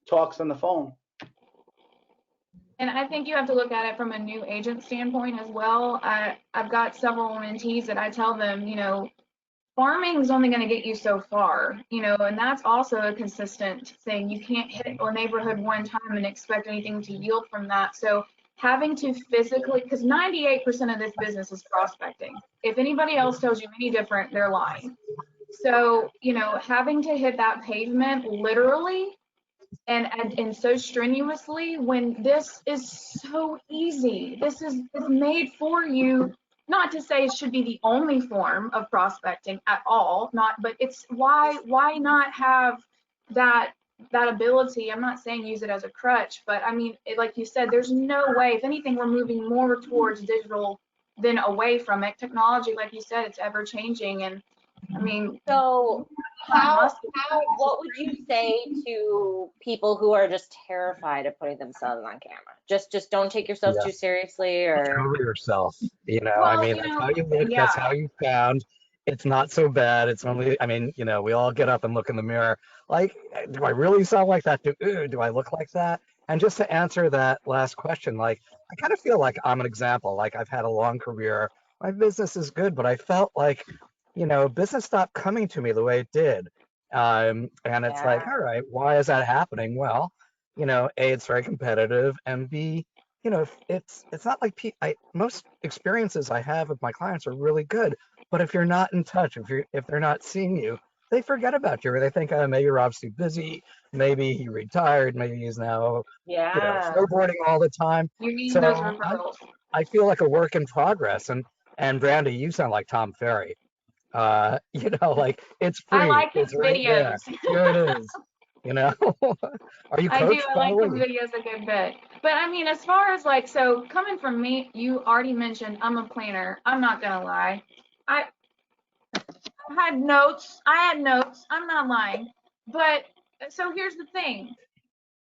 talks on the phone.
And I think you have to look at it from a new agent standpoint as well. I've got several mentees that I tell them, you know, farming is only going to get you so far, you know, and that's also a consistent thing. You can't hit a neighborhood one time and expect anything to yield from that. So having to physically, because 98% of this business is prospecting. If anybody else tells you any different, they're lying. So, you know, having to hit that pavement literally and so strenuously when this is so easy. This is made for you. Not to say it should be the only form of prospecting at all, but it's why not have that ability? I'm not saying use it as a crutch, but I mean, like you said, there's no way. If anything, we're moving more towards digital than away from it. Technology, like you said, it's ever changing, and I mean,
So what would you say to people who are just terrified of putting themselves on camera? Just don't take yourself
Yeah.
too seriously, or
Cover yourself. You know,
Well,
I mean,
you
that's
know,
how you look.
yeah.
That's how you found. It's not so bad. It's only, I mean, you know, we all get up and look in the mirror. Like, do I really sound like that? Do I look like that? And just to answer that last question, like, I kind of feel like I'm an example. Like, I've had a long career. My business is good, but I felt like, you know, business stopped coming to me the way it did. And it's like,
Yeah.
all right, why is that happening? Well, you know, A, it's very competitive, and B, you know, it's not like most experiences I have with my clients are really good, but if you're not in touch, if they're not seeing you, they forget about you, or they think, oh, maybe Rob's too busy, maybe he retired, maybe he's now, you know,
Yeah.
snowboarding all the time.
You need
So
those referrals.
I feel like a work in progress. And Brandy, you sound like Tom Ferry. You know, like it's
I
free,
like his
it's right there.
videos.
Here it is. You know, are you
I do.
coached,
I
by the
like his
way?
videos a good bit. But I mean, as far as like, so coming from me, you already mentioned I'm a planner. I'm not gonna lie. I had notes. I'm not lying. But so here's the thing.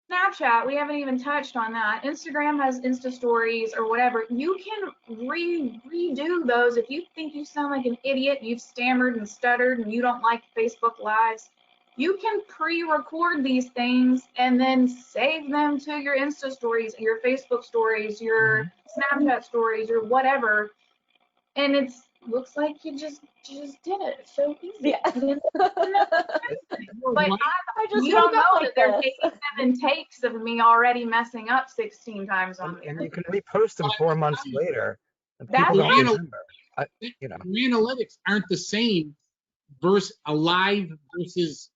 Snapchat, we haven't even touched on that. Instagram has Insta stories or whatever. You can redo those if you think you sound like an idiot, you've stammered and stuttered, and you don't like Facebook Lives. You can pre-record these things and then save them to your Insta stories, your Facebook stories, your Snapchat stories, or whatever. And it looks like you just did it. So easy.
Yeah.
But
I just
you don't
woke
know
up
that
like
there's
this.
87 takes of me already messing up 16 times on
And
there.
you can repost them 4 months later, and
That's
people don't
right.
remember. You know,
The analytics aren't the same versus a live versus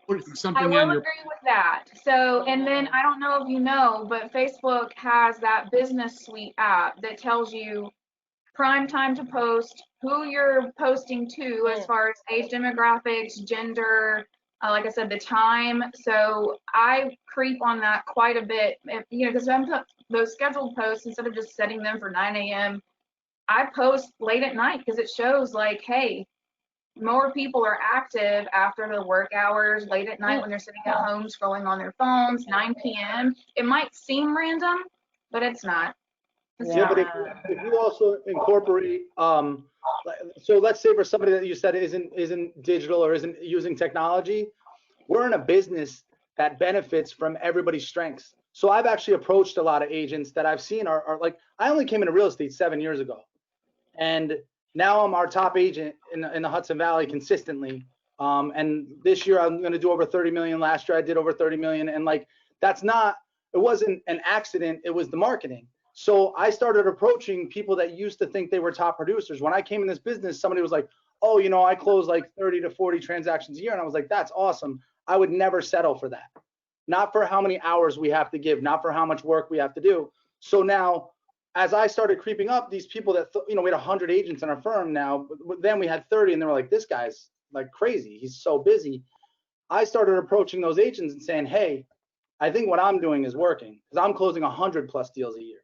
putting
I
something
will
on your.
agree with that. So, and then I don't know if you know, but Facebook has that business suite app that tells you prime time to post, who you're posting to as far as age demographics, gender, like I said, the time. So I creep on that quite a bit, you know, because I'm those scheduled posts, instead of just setting them for 9 a.m., I post late at night because it shows like, hey, more people are active after the work hours, late at night when they're sitting at home scrolling on their phones, 9 p.m. It might seem random, but it's not.
Yeah, but if you also incorporate, so let's say for somebody that you said isn't digital or isn't using technology, we're in a business that benefits from everybody's strengths. So I've actually approached a lot of agents that I've seen are like, I only came into real estate 7 years ago, and now I'm our top agent in the Hudson Valley consistently. And this year I'm going to do over 30 million. Last year I did over 30 million, and like it wasn't an accident. It was the marketing. So I started approaching people that used to think they were top producers. When I came in this business, somebody was like, oh, you know, I close like 30 to 40 transactions a year. And I was like, that's awesome. I would never settle for that. Not for how many hours we have to give, not for how much work we have to do. So now, as I started creeping up, these people that, you know, we had 100 agents in our firm now, but then we had 30 and they were like, this guy's like crazy. He's so busy. I started approaching those agents and saying, hey, I think what I'm doing is working, because I'm closing 100+ deals a year.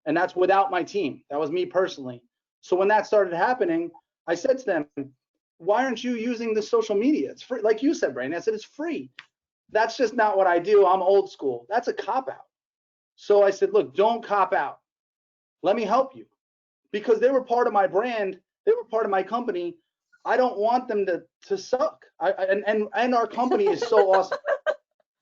And that's without my team. That was me personally. So when that started happening, I said to them, why aren't you using the social media? It's free. Like you said, Brandon, I said, it's free. That's just not what I do. I'm old school. That's a cop out. So I said, look, don't cop out. Let me help you, because they were part of my brand. They were part of my company. I don't want them to suck. And our company is so awesome.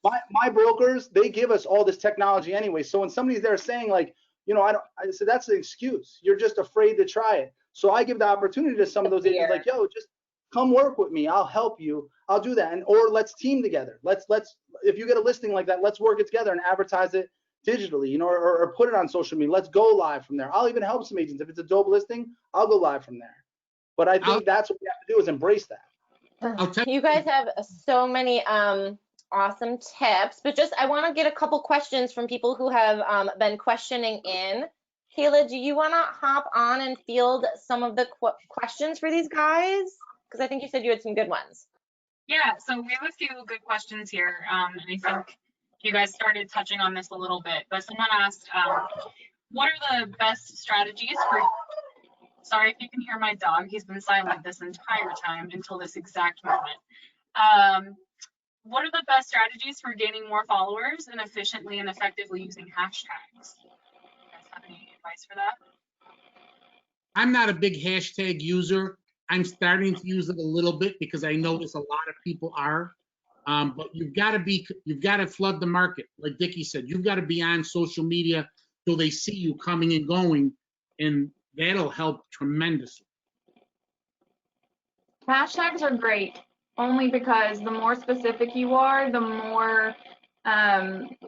My brokers, they give us all this technology anyway. So when somebody's there saying like, you know, I said, that's the excuse. You're just afraid to try it. So I give the opportunity to some of those agents like, yo, just come work with me. I'll help you. I'll do that. And or let's team together. Let's if you get a listing like that, let's work it together and advertise it digitally, you know, or put it on social media. Let's go live from there. I'll even help some agents. If it's a dope listing, I'll go live from there. But I think that's what we have to do, is embrace that.
You guys have so many awesome tips, but just I want to get a couple questions from people who have been questioning in. Kayla, do you want to hop on and field some of the questions for these guys? Because I think you said you had some good ones.
Yeah, so we have a few good questions here, and I think you guys started touching on this a little bit, but someone asked, what are the best strategies for, sorry if you can hear my dog, he's been silent this entire time until this exact moment. What are the best strategies for gaining more followers and efficiently and effectively using hashtags? Do you guys have any advice for that?
I'm not a big hashtag user. I'm starting to use it a little bit because I notice a lot of people are. But you've got to flood the market. Like Dickie said, you've got to be on social media so they see you coming and going, and that'll help tremendously.
Hashtags are great, only because the more specific you are, the more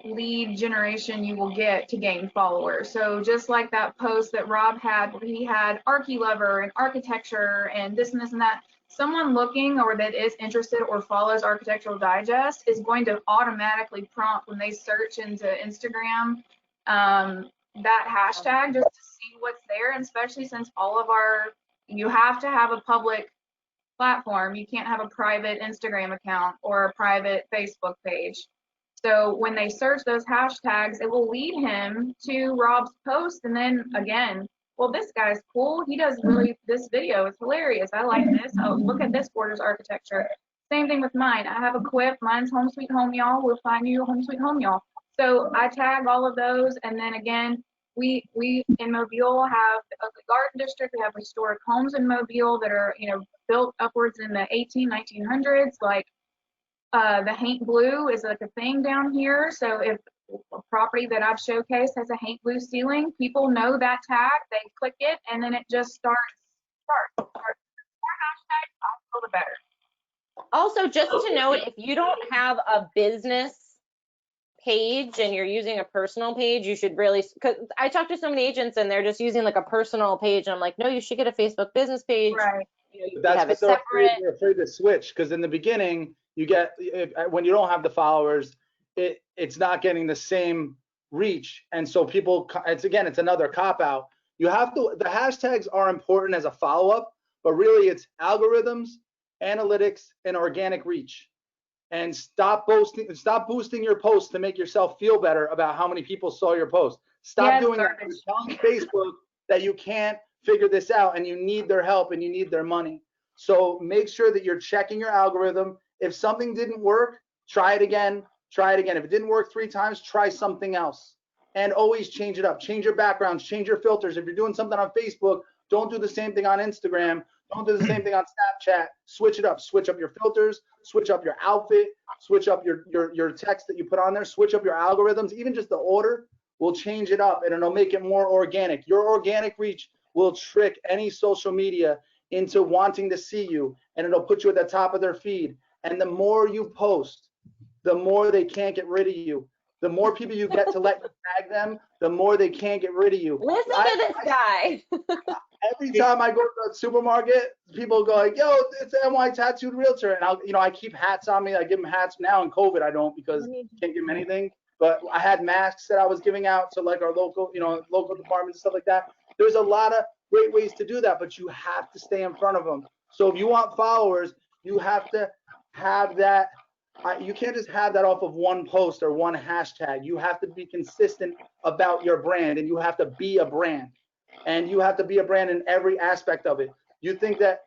lead generation you will get to gain followers. So just like that post that Rob had, where he had Archie Lover and architecture and this and this and that, someone looking or that is interested or follows Architectural Digest is going to automatically prompt when they search into Instagram that hashtag just to see what's there. And especially since all of you have to have a public platform. You can't have a private Instagram account or a private Facebook page. So when they search those hashtags, it will lead him to Rob's post. And then again, well, this guy's cool. He does this video is hilarious. I like this. Oh, look at this Borders architecture. Same thing with mine. I have a quip. Mine's Home Sweet Home Y'all. We'll find you Home Sweet Home Y'all. So I tag all of those. And then again, we in Mobile have the Garden District. We have historic homes in Mobile that are, you know, built upwards in the 1900s. Like the Haint Blue is like a thing down here. So if a property that I've showcased has a Haint Blue ceiling, people know that tag, they click it, and then it just starts. More hashtags, I'll feel the better.
Also, just to note, if you don't have a business page and you're using a personal page, you should really, because I talked to so many agents and they're just using like a personal page. And I'm like, no, you should get a Facebook business page.
Right.
You know, you
That's
have it
they're
separate.
afraid to switch, because in the beginning, you get, when you don't have the followers, it's not getting the same reach. And so people, it's another cop out. You have to, the hashtags are important as a follow-up, but really it's algorithms, analytics, and organic reach. And stop boosting your posts to make yourself feel better about how many people saw your post. Stop doing that. You're telling Facebook that you can't figure this out and you need their help and you need their money. So make sure that you're checking your algorithm. If something didn't work, try it again. Try it again. If it didn't work 3 times, try something else. And always change it up. Change your backgrounds, change your filters. If you're doing something on Facebook, don't do the same thing on Instagram. Don't do the same thing on Snapchat. Switch it up. Switch up your filters. Switch up your outfit. Switch up your text that you put on there. Switch up your algorithms. Even just the order will change it up, and it'll make it more organic. Your organic reach will trick any social media into wanting to see you, and it'll put you at the top of their feed. And the more you post, the more they can't get rid of you. The more people you get to let you tag them, the more they can't get rid of you.
Listen to this guy.
Every time I go to the supermarket, people go like, yo, it's an NY Tattooed Realtor. And I keep hats on me. I give them hats now. In COVID, I don't, because can't give them anything. But I had masks that I was giving out to like our local departments and stuff like that. There's a lot of great ways to do that, but you have to stay in front of them. So if you want followers, you have to have that. You can't just have that off of one post or one hashtag. You have to be consistent about your brand, and you have to be a brand. And you have to be a brand in every aspect of it. You think that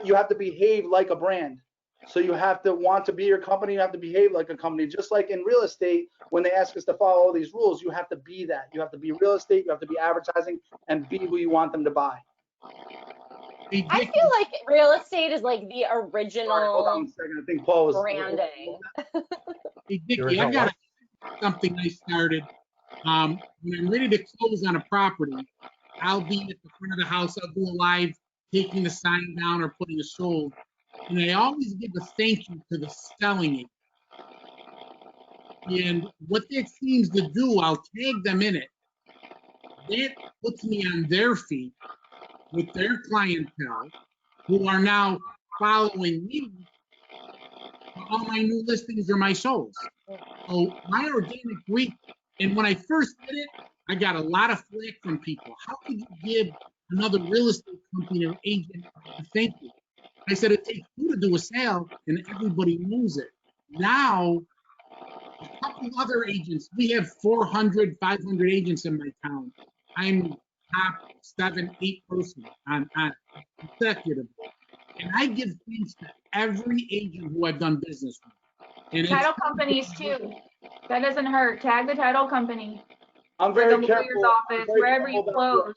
you have to behave like a brand. So you have to want to be your company. You have to behave like a company. Just like in real estate, when they ask us to follow all these rules, you have to be that. You have to be real estate. You have to be advertising and be who you want them to buy.
Hey,
I
Dick,
feel like real estate is like the
Sorry, hold on
original
a second. I think Paul was
branding.
hey, Dickie, I've got something I started. When I'm ready to close on a property, I'll be at the front of the house. I'll do a live, taking the sign down or putting a sold. And I always give a thank you to the selling it. And what that seems to do, I'll tag them in it. That puts me on their feet with their clientele who are now following me. All my new listings are my solds. So my organic reach, and when I first did it, I got a lot of flack from people. How could you give another real estate company or agent a thank you? I said, it takes two to do a sale, and everybody knows it. Now, a couple other agents, we have 400, 500 agents in my town. I'm top 7, 8 person on consecutively. And I give thanks to every agent who I've done business with. And it's-
Title companies too. That doesn't hurt. Tag the title company.
I'm
Or
very
the lawyer's
careful.
office,
very
wherever you
careful about-
close.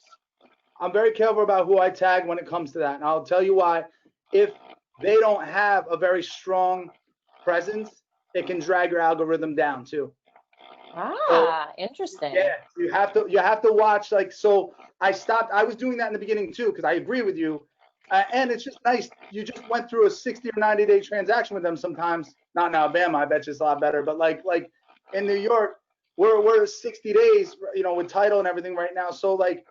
I'm very careful about who I tag when it comes to that. And I'll tell you why. If they don't have a very strong presence, it can drag your algorithm down too.
Ah, interesting.
Yeah, you have to watch. Like, so I stopped. I was doing that in the beginning too, because I agree with you. And it's just nice. You just went through a 60 or 90-day transaction with them sometimes. Not in Alabama, I bet you it's a lot better. But like in New York, we're 60 days, you know, with title and everything right now. So like,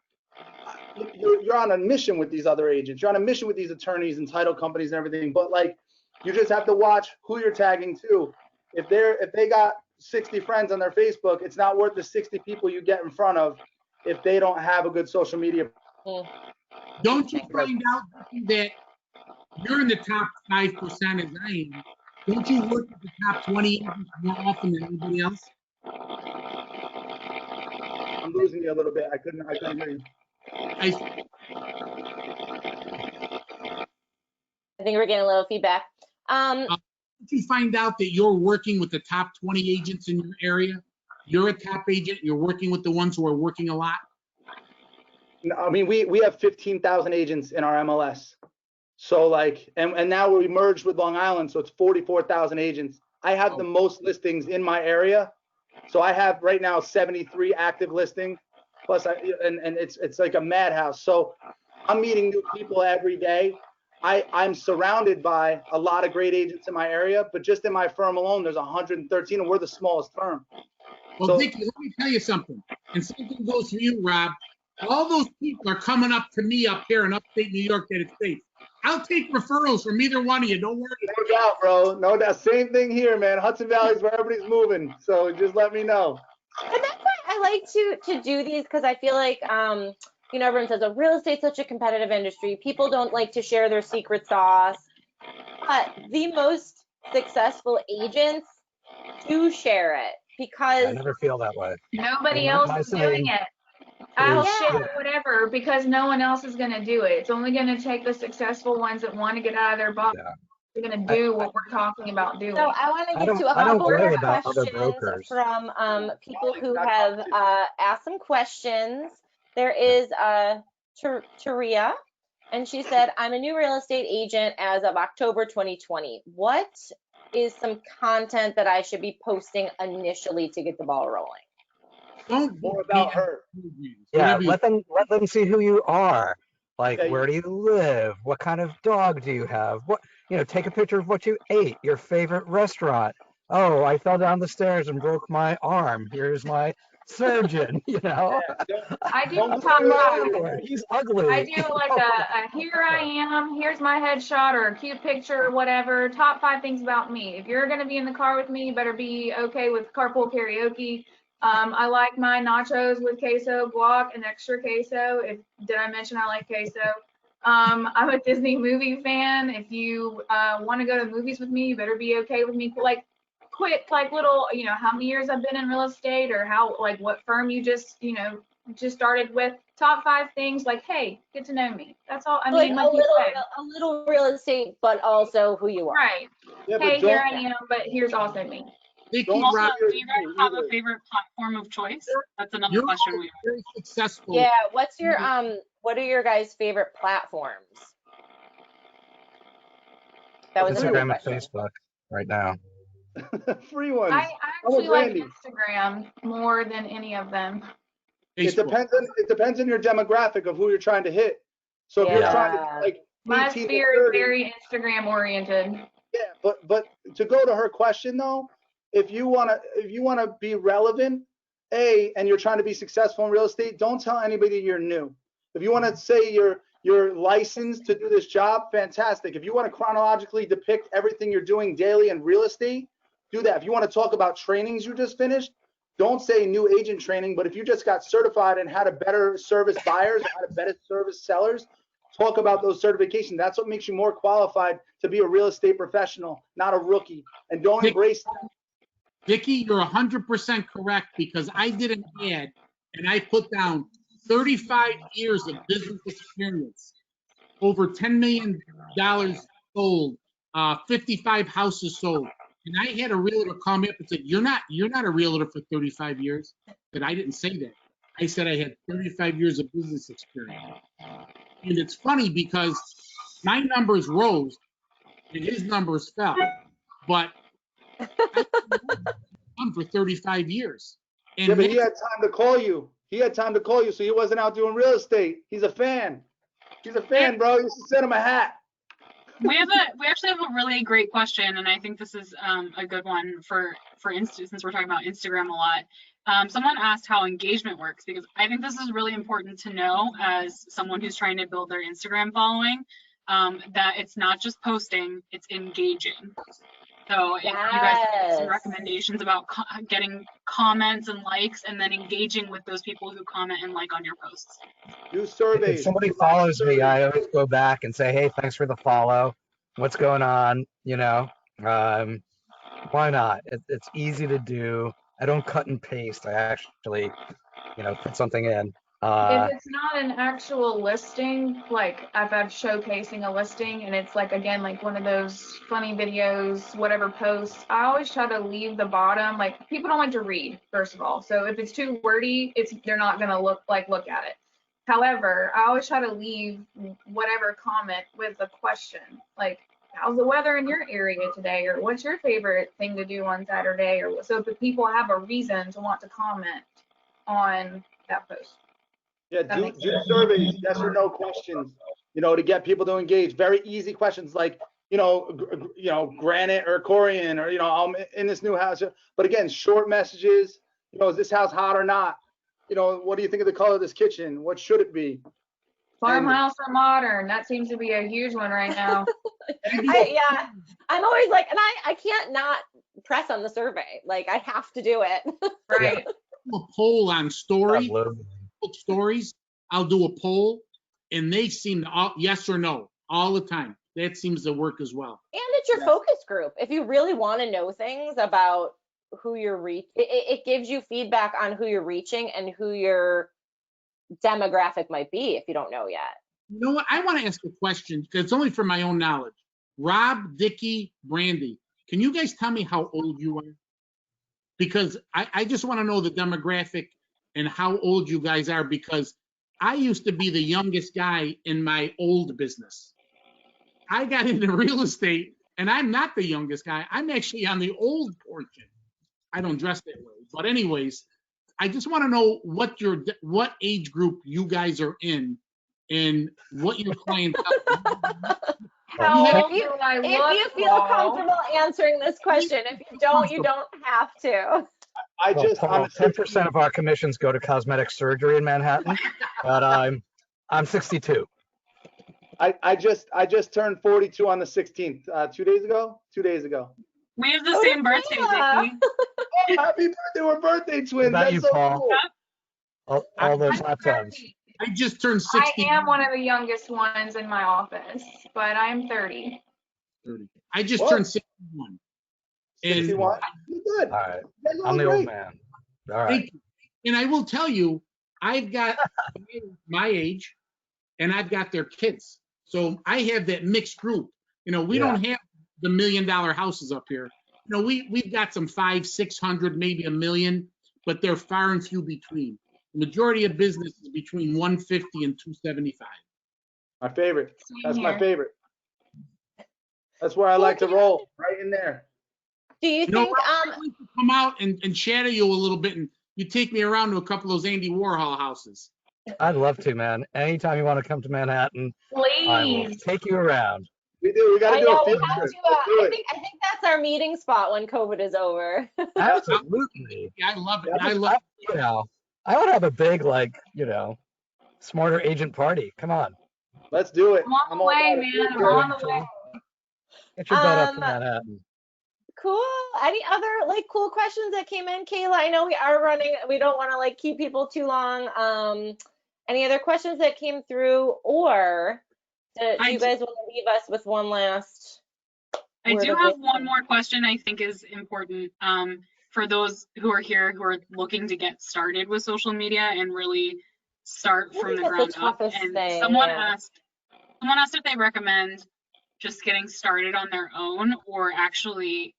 you're on a mission with these other agents. You're on a mission with these attorneys and title companies and everything. But like, you just have to watch who you're tagging too. If they got 60 friends on their Facebook, it's not worth the 60 people you get in front of if they don't have a good social media.
Don't you find out that you're in the top 5% as I am? Don't you work with the top 20 agents more often than anybody else?
I'm losing you a little bit. I couldn't hear you.
I,
I think we're getting a little feedback.
don't you find out that you're working with the top 20 agents in your area? You're a top agent. You're working with the ones who are working a lot.
No, I mean, we have 15,000 agents in our MLS. So like, and now we merged with Long Island, so it's 44,000 agents. I have the most listings in my area. So I have right now 73 active listings. Plus, and it's like a madhouse. So I'm meeting new people every day. I'm surrounded by a lot of great agents in my area, but just in my firm alone, there's 113, and we're the smallest firm.
Well,
So-
Dickie, let me tell you something. And something goes for you, Rob. All those people are coming up to me up here in upstate New York that it's safe. I'll take referrals from either one of you. Don't worry.
No doubt, bro. No doubt. Same thing here, man. Hudson Valley is where everybody's moving. So just let me know.
And that's why I like to do these, because I feel like you know, everyone says, oh, real estate's such a competitive industry. People don't like to share their secret sauce. But the most successful agents do share it, because
I never feel that way.
Nobody
My-
else
my
is doing
saying
it. I'll
is-
share whatever because no one else is going to do it. It's only going to take the successful ones that want to get out of their box.
Yeah.
They're going to do what we're talking about doing.
so I want to
I
get to a
don't
couple
worry
more
about other
questions
brokers.
from people who have asked some questions. There is Taria, and she said, I'm a new real estate agent as of October 2020. What is some content that I should be posting initially to get the ball rolling?
Don't
More about her.
Yeah,
Whatever you-
let them see who you are. Like,
Yeah,
where do you live? What kind of dog do you have? What, take a picture of what you ate, your favorite restaurant. Oh, I fell down the stairs and broke my arm. Here's my surgeon,
I do
Don't
top
put it out
five.
there.
He's ugly.
I do like a here I am, here's my headshot or a cute picture or whatever. Top 5 things about me. If you're going to be in the car with me, you better be okay with carpool karaoke. I like my nachos with queso, guac, and extra queso. Did I mention I like queso? I'm a Disney movie fan. If you want to go to the movies with me, you better be okay with me. Like, quick, like little, how many years I've been in real estate or how, like what firm you just started with top 5 things, like, hey, get to know me. That's all. I
Like
mean,
a
like you said,
little real estate, but also who you are.
right.
Yeah,
Hey,
but
here
don't,
I am, but here's also me.
Vicky,
Don't
Also,
Rob,
do you guys have a
either.
favorite platform of choice? That's another
you're
question we have.
very successful.
Yeah, what's your what are your guys' favorite platforms? That was a good
Instagram and
question.
Facebook right now.
Free ones.
I actually like
Randy?
Instagram more than any of them.
It
Facebook.
depends on your demographic of who you're trying to hit. So if you're
Yeah.
trying to like
My
18 to
sphere is
30,
very Instagram oriented.
yeah, but to go to her question though, if you wanna be relevant, and you're trying to be successful in real estate, don't tell anybody you're new. If you want to say you're licensed to do this job, fantastic. If you want to chronologically depict everything you're doing daily in real estate, do that. If you want to talk about trainings you just finished, don't say new agent training, but if you just got certified and how to better service buyers, or how to better service sellers, talk about those certifications. That's what makes you more qualified to be a real estate professional, not a rookie. And don't embrace that.
Vicky, you're 100% correct, because I did an ad and I put down 35 years of business experience, over $10 million sold, 55 houses sold. And I had a realtor call me up and said, you're not a realtor for 35 years. But I didn't say that. I said I had 35 years of business experience. And it's funny because my numbers rose and his numbers fell. But I've been for 35 years. And
Yeah, but he had time to call you. So he wasn't out doing real estate. He's a fan. He's a fan, bro. You should send him a hat.
We actually have a really great question, and I think this is a good one for instance, since we're talking about Instagram a lot. Someone asked how engagement works, because I think this is really important to know as someone who's trying to build their Instagram following, that it's not just posting, it's engaging. So if you guys have some recommendations about getting comments and likes, and then engaging with those people who comment and like on your posts.
Do
If
surveys.
somebody follows me, I always go back and say, hey, thanks for the follow. What's going on? You know, why not? It's easy to do. I don't cut and paste. I actually, put something in.
If it's not an actual listing, like if I'm showcasing a listing and it's like, again, like one of those funny videos, whatever posts, I always try to leave the bottom. Like, people don't like to read, first of all. So if it's too wordy, they're not going to look at it. However, I always try to leave whatever comment with a question, like, how's the weather in your area today? Or what's your favorite thing to do on Saturday? Or so that people have a reason to want to comment on that post.
Yeah, do surveys, yes or no questions, to get people to engage. Very easy questions like, granite or Corian, or, I'm in this new house. But again, short messages, is this house hot or not? What do you think of the color of this kitchen? What should it be?
Farmhouse or modern? That seems to be a huge one right now.
Yeah, I'm always like, and I can't not press on the survey. Like, I have to do it.
Right.
A poll on stories. I'll do a poll, and they seem to yes or no all the time. That seems to work as well.
And it's your focus group. If you really want to know things about who you're it gives you feedback on who you're reaching and who your demographic might be if you don't know yet.
You know what? I want to ask a question because it's only for my own knowledge. Rob, Dickie, Brandy, can you guys tell me how old you are? Because I just want to know the demographic and how old you guys are, because I used to be the youngest guy in my old business. I got into real estate and I'm not the youngest guy. I'm actually on the old portion. I don't dress that way. But anyways, I just want to know what age group you guys are in and what your clientele.
If
you feel comfortable answering this question, if you don't, you don't have to.
I just
10% of our commissions go to cosmetic surgery in Manhattan, but I'm 62.
I just turned 42 on the 16th, 2 days ago.
We have the same birthday, Vicky.
Oh, happy birthday! We're birthday twins.
That's
you,
so
Paul.
Cool. All those hot tubs.
I just turned 60.
I am one of the youngest ones in my office, but I'm 30.
I just turned 61.
61. You're good.
All right. I'm the old man. All right.
And I will tell you, I've got my age and I've got their kids. So I have that mixed group. You know, we
Yeah.
don't have the $1 million houses up here. You know, we've got some 500, 600, maybe $1 million, but they're far and few between. The majority of business is between 150 and 275.
My favorite.
Same
That's my
here.
favorite. That's where I like to roll, right in there.
Do you
You know,
think,
I'd like to come out and shadow you a little bit, and you take me around to a couple of those Andy Warhol houses.
I'd love to, man. Anytime you want to come to Manhattan, I will
Please.
take you around.
We do. We got
I
to do
know
a
we
field
have
trip.
to,
Let's do
I
it.
think that's our meeting spot when COVID is over.
Absolutely.
Yeah, I love it.
You know, I would have a big, like, you know, smarter agent party. Come on.
Let's do it.
I'm on the
all
way,
about it.
man. I'm on the way.
Get your butt up to
Um,
Manhattan.
Cool. Any other like cool questions that came in, Kayla? I know we are running. We don't want to like keep people too long. Any other questions that came through, or do you guys want to leave us with one last?
I
word
do
of
have
wisdom?
one more question I think is important for those who are here who are looking to get started with social media and really start
I
from
think
the
that's the
ground up.
toughest
And
thing,
someone
yeah.
asked if they recommend just getting started on their own or actually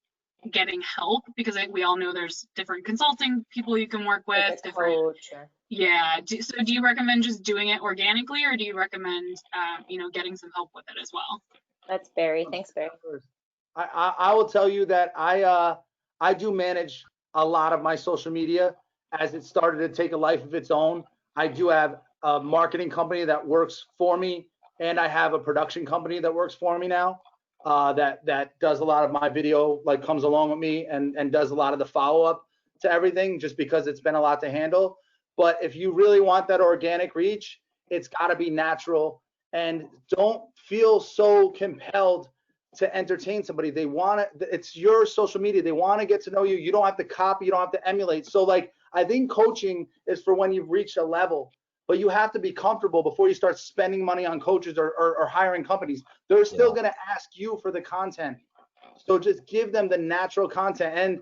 getting help, because we all know there's different consulting people you can work
Like
with,
a
different.
coach or-
Yeah. So do you recommend just doing it organically, or do you recommend, getting some help with it as well?
That's Barry. Thanks, Barry.
I will tell you that I do manage a lot of my social media as it started to take a life of its own. I do have a marketing company that works for me, and I have a production company that works for me now. That does a lot of my video, like comes along with me and does a lot of the follow-up to everything, just because it's been a lot to handle. But if you really want that organic reach, it's got to be natural, and don't feel so compelled to entertain somebody. They want to, it's your social media. They want to get to know you. You don't have to copy, you don't have to emulate. So like, I think coaching is for when you've reached a level, but you have to be comfortable before you start spending money on coaches or hiring companies. They're still going to ask you for the content. So just give them the natural content. And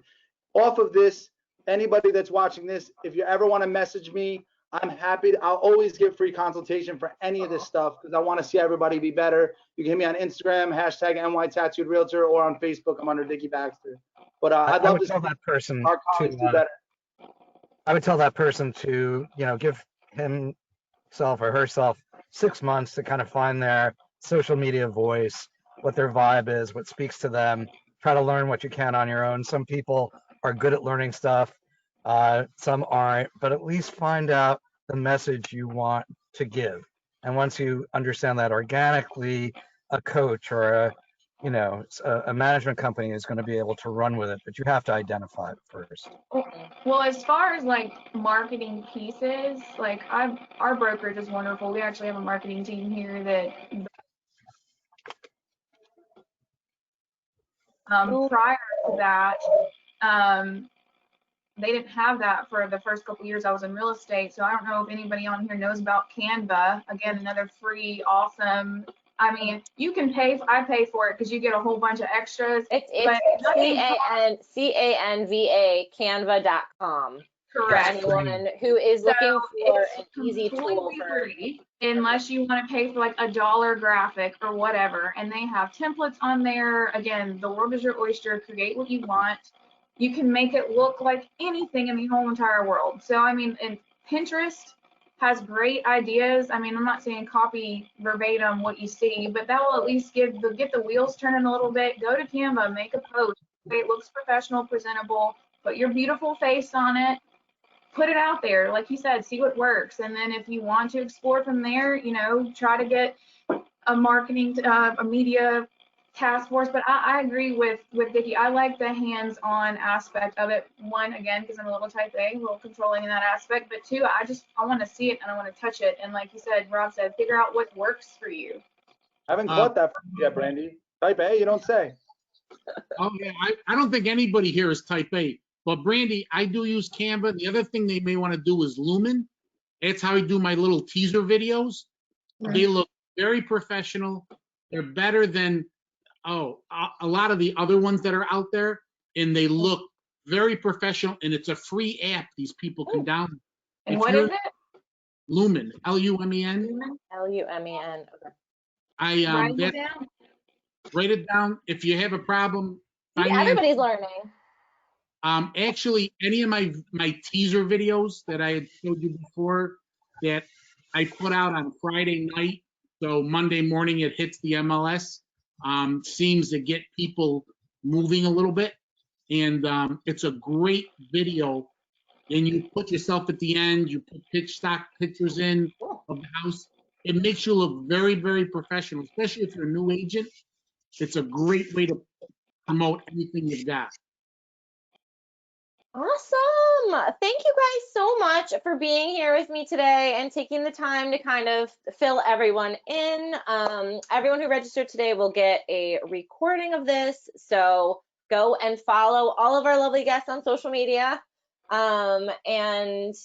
off of this, anybody that's watching this, if you ever want to message me, I'm happy. I'll always give free consultation for any of this stuff because I want to see everybody be better. You can hit me on Instagram, hashtag NY Tattooed Realtor, or on Facebook. I'm under Dickie Baxter. But I'd love to see
tell that person
our colleagues do better.
I would tell that person to, give himself or herself 6 months to kind of find their social media voice, what their vibe is, what speaks to them. Try to learn what you can on your own. Some people are good at learning stuff. Some aren't, but at least find out the message you want to give. And once you understand that organically, a coach or a management company is going to be able to run with it, but you have to identify it first.
Well, as far as like marketing pieces, like our brokerage is wonderful. We actually have a marketing team here that prior to that, they didn't have that for the first couple years I was in real estate. So I don't know if anybody on here knows about Canva. Again, another free, awesome. I mean, you can pay. I pay for it because you get a whole bunch of extras.
It's CANVA, Canva.com.
Correct.
For anyone who is looking for an easy tool for
free, unless you want to pay for like $1 graphic or whatever. And they have templates on there. Again, the world is your oyster. Create what you want. You can make it look like anything in the whole entire world. So, I mean, and Pinterest has great ideas. I mean, I'm not saying copy verbatim what you see, but that will at least get the wheels turning a little bit. Go to Canva, make a post. It looks professional, presentable. Put your beautiful face on it. Put it out there, like you said, see what works. And then if you want to explore from there, try to get a marketing, a media task force. But I agree with Dickie. I like the hands-on aspect of it. One, again, because I'm a little type A, a little controlling in that aspect. But two, I want to see it and I want to touch it. And like you said, Rob said, figure out what works for you.
I haven't caught that from you yet, Brandy. Type A, you don't say.
Oh yeah, I don't think anybody here is type A. But Brandy, I do use Canva. The other thing they may want to do is Lumen. That's how I do my little teaser videos.
Right.
They look very professional. They're better than a lot of the other ones that are out there, and they look very professional. And it's a free app these people can download.
And what is it?
Lumen, Lumen.
Lumen. Okay.
Write
That,
it down.
write it down. If you have a problem,
See,
finance,
everybody's learning.
actually, any of my teaser videos that I had showed you before that I put out on Friday night, so Monday morning it hits the MLS, seems to get people moving a little bit, and it's a great video. And you put yourself at the end, you put pitch stock pictures in of the house. It makes you look very, very professional, especially if you're a new agent. It's a great way to promote anything you've got.
Awesome. Thank you guys so much for being here with me today and taking the time to kind of fill everyone in. Everyone who registered today will get a recording of this. So go and follow all of our lovely guests on social media. And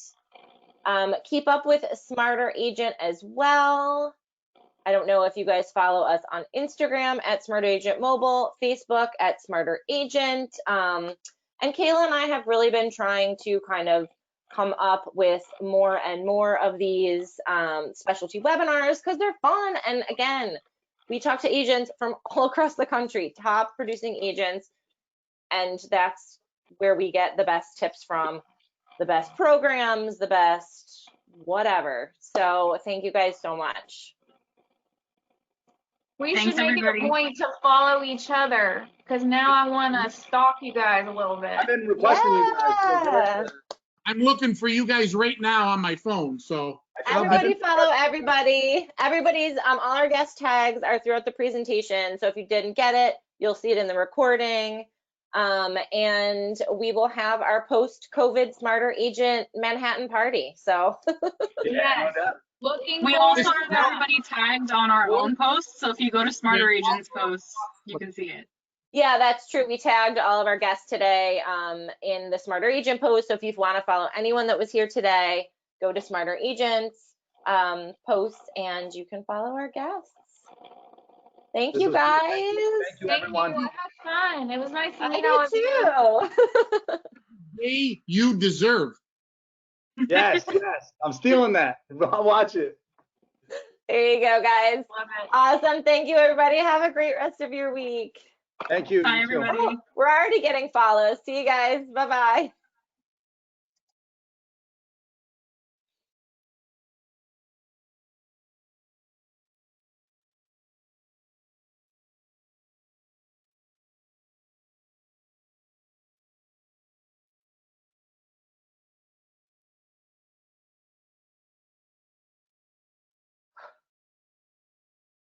keep up with Smarter Agent as well. I don't know if you guys follow us on Instagram at Smarter Agent Mobile, Facebook at Smarter Agent. And Kayla and I have really been trying to kind of come up with more and more of these specialty webinars because they're fun. And again, we talk to agents from all across the country, top producing agents, and that's where we get the best tips from, the best programs, the best whatever. So thank you guys so much.
We
Thanks,
should make it
everybody.
a point to follow each other because now I want to stalk you guys a little bit.
I've been requesting you guys. So
Yeah.
I'm looking for you guys right now on my phone, so.
Everybody follow everybody. Everybody's, all our guest tags are throughout the presentation. So if you didn't get it, you'll see it in the recording. And we will have our post-COVID Smarter Agent Manhattan party. So
Yeah, no doubt.
Looking
We
forward
also
to
have
that.
everybody tagged on our own posts, so if you go to Smarter Agents posts, you can see it.
yeah, that's true. We tagged all of our guests today in the Smarter Agent post. So if you want to follow anyone that was here today, go to Smarter Agents posts and you can follow our guests. Thank
This
you
was great.
guys.
Thank you,
Thank
everyone.
you. I had fun. It was nice to
I
meet all of you.
did too.
Hey, you deserve.
Yes, yes. I'm stealing that. I'll watch it.
There you go, guys.
Love it.
Awesome. Thank you, everybody. Have a great rest of your week.
Thank you.
Bye,
You too.
everybody.
We're already getting follows. See you guys. Bye-bye.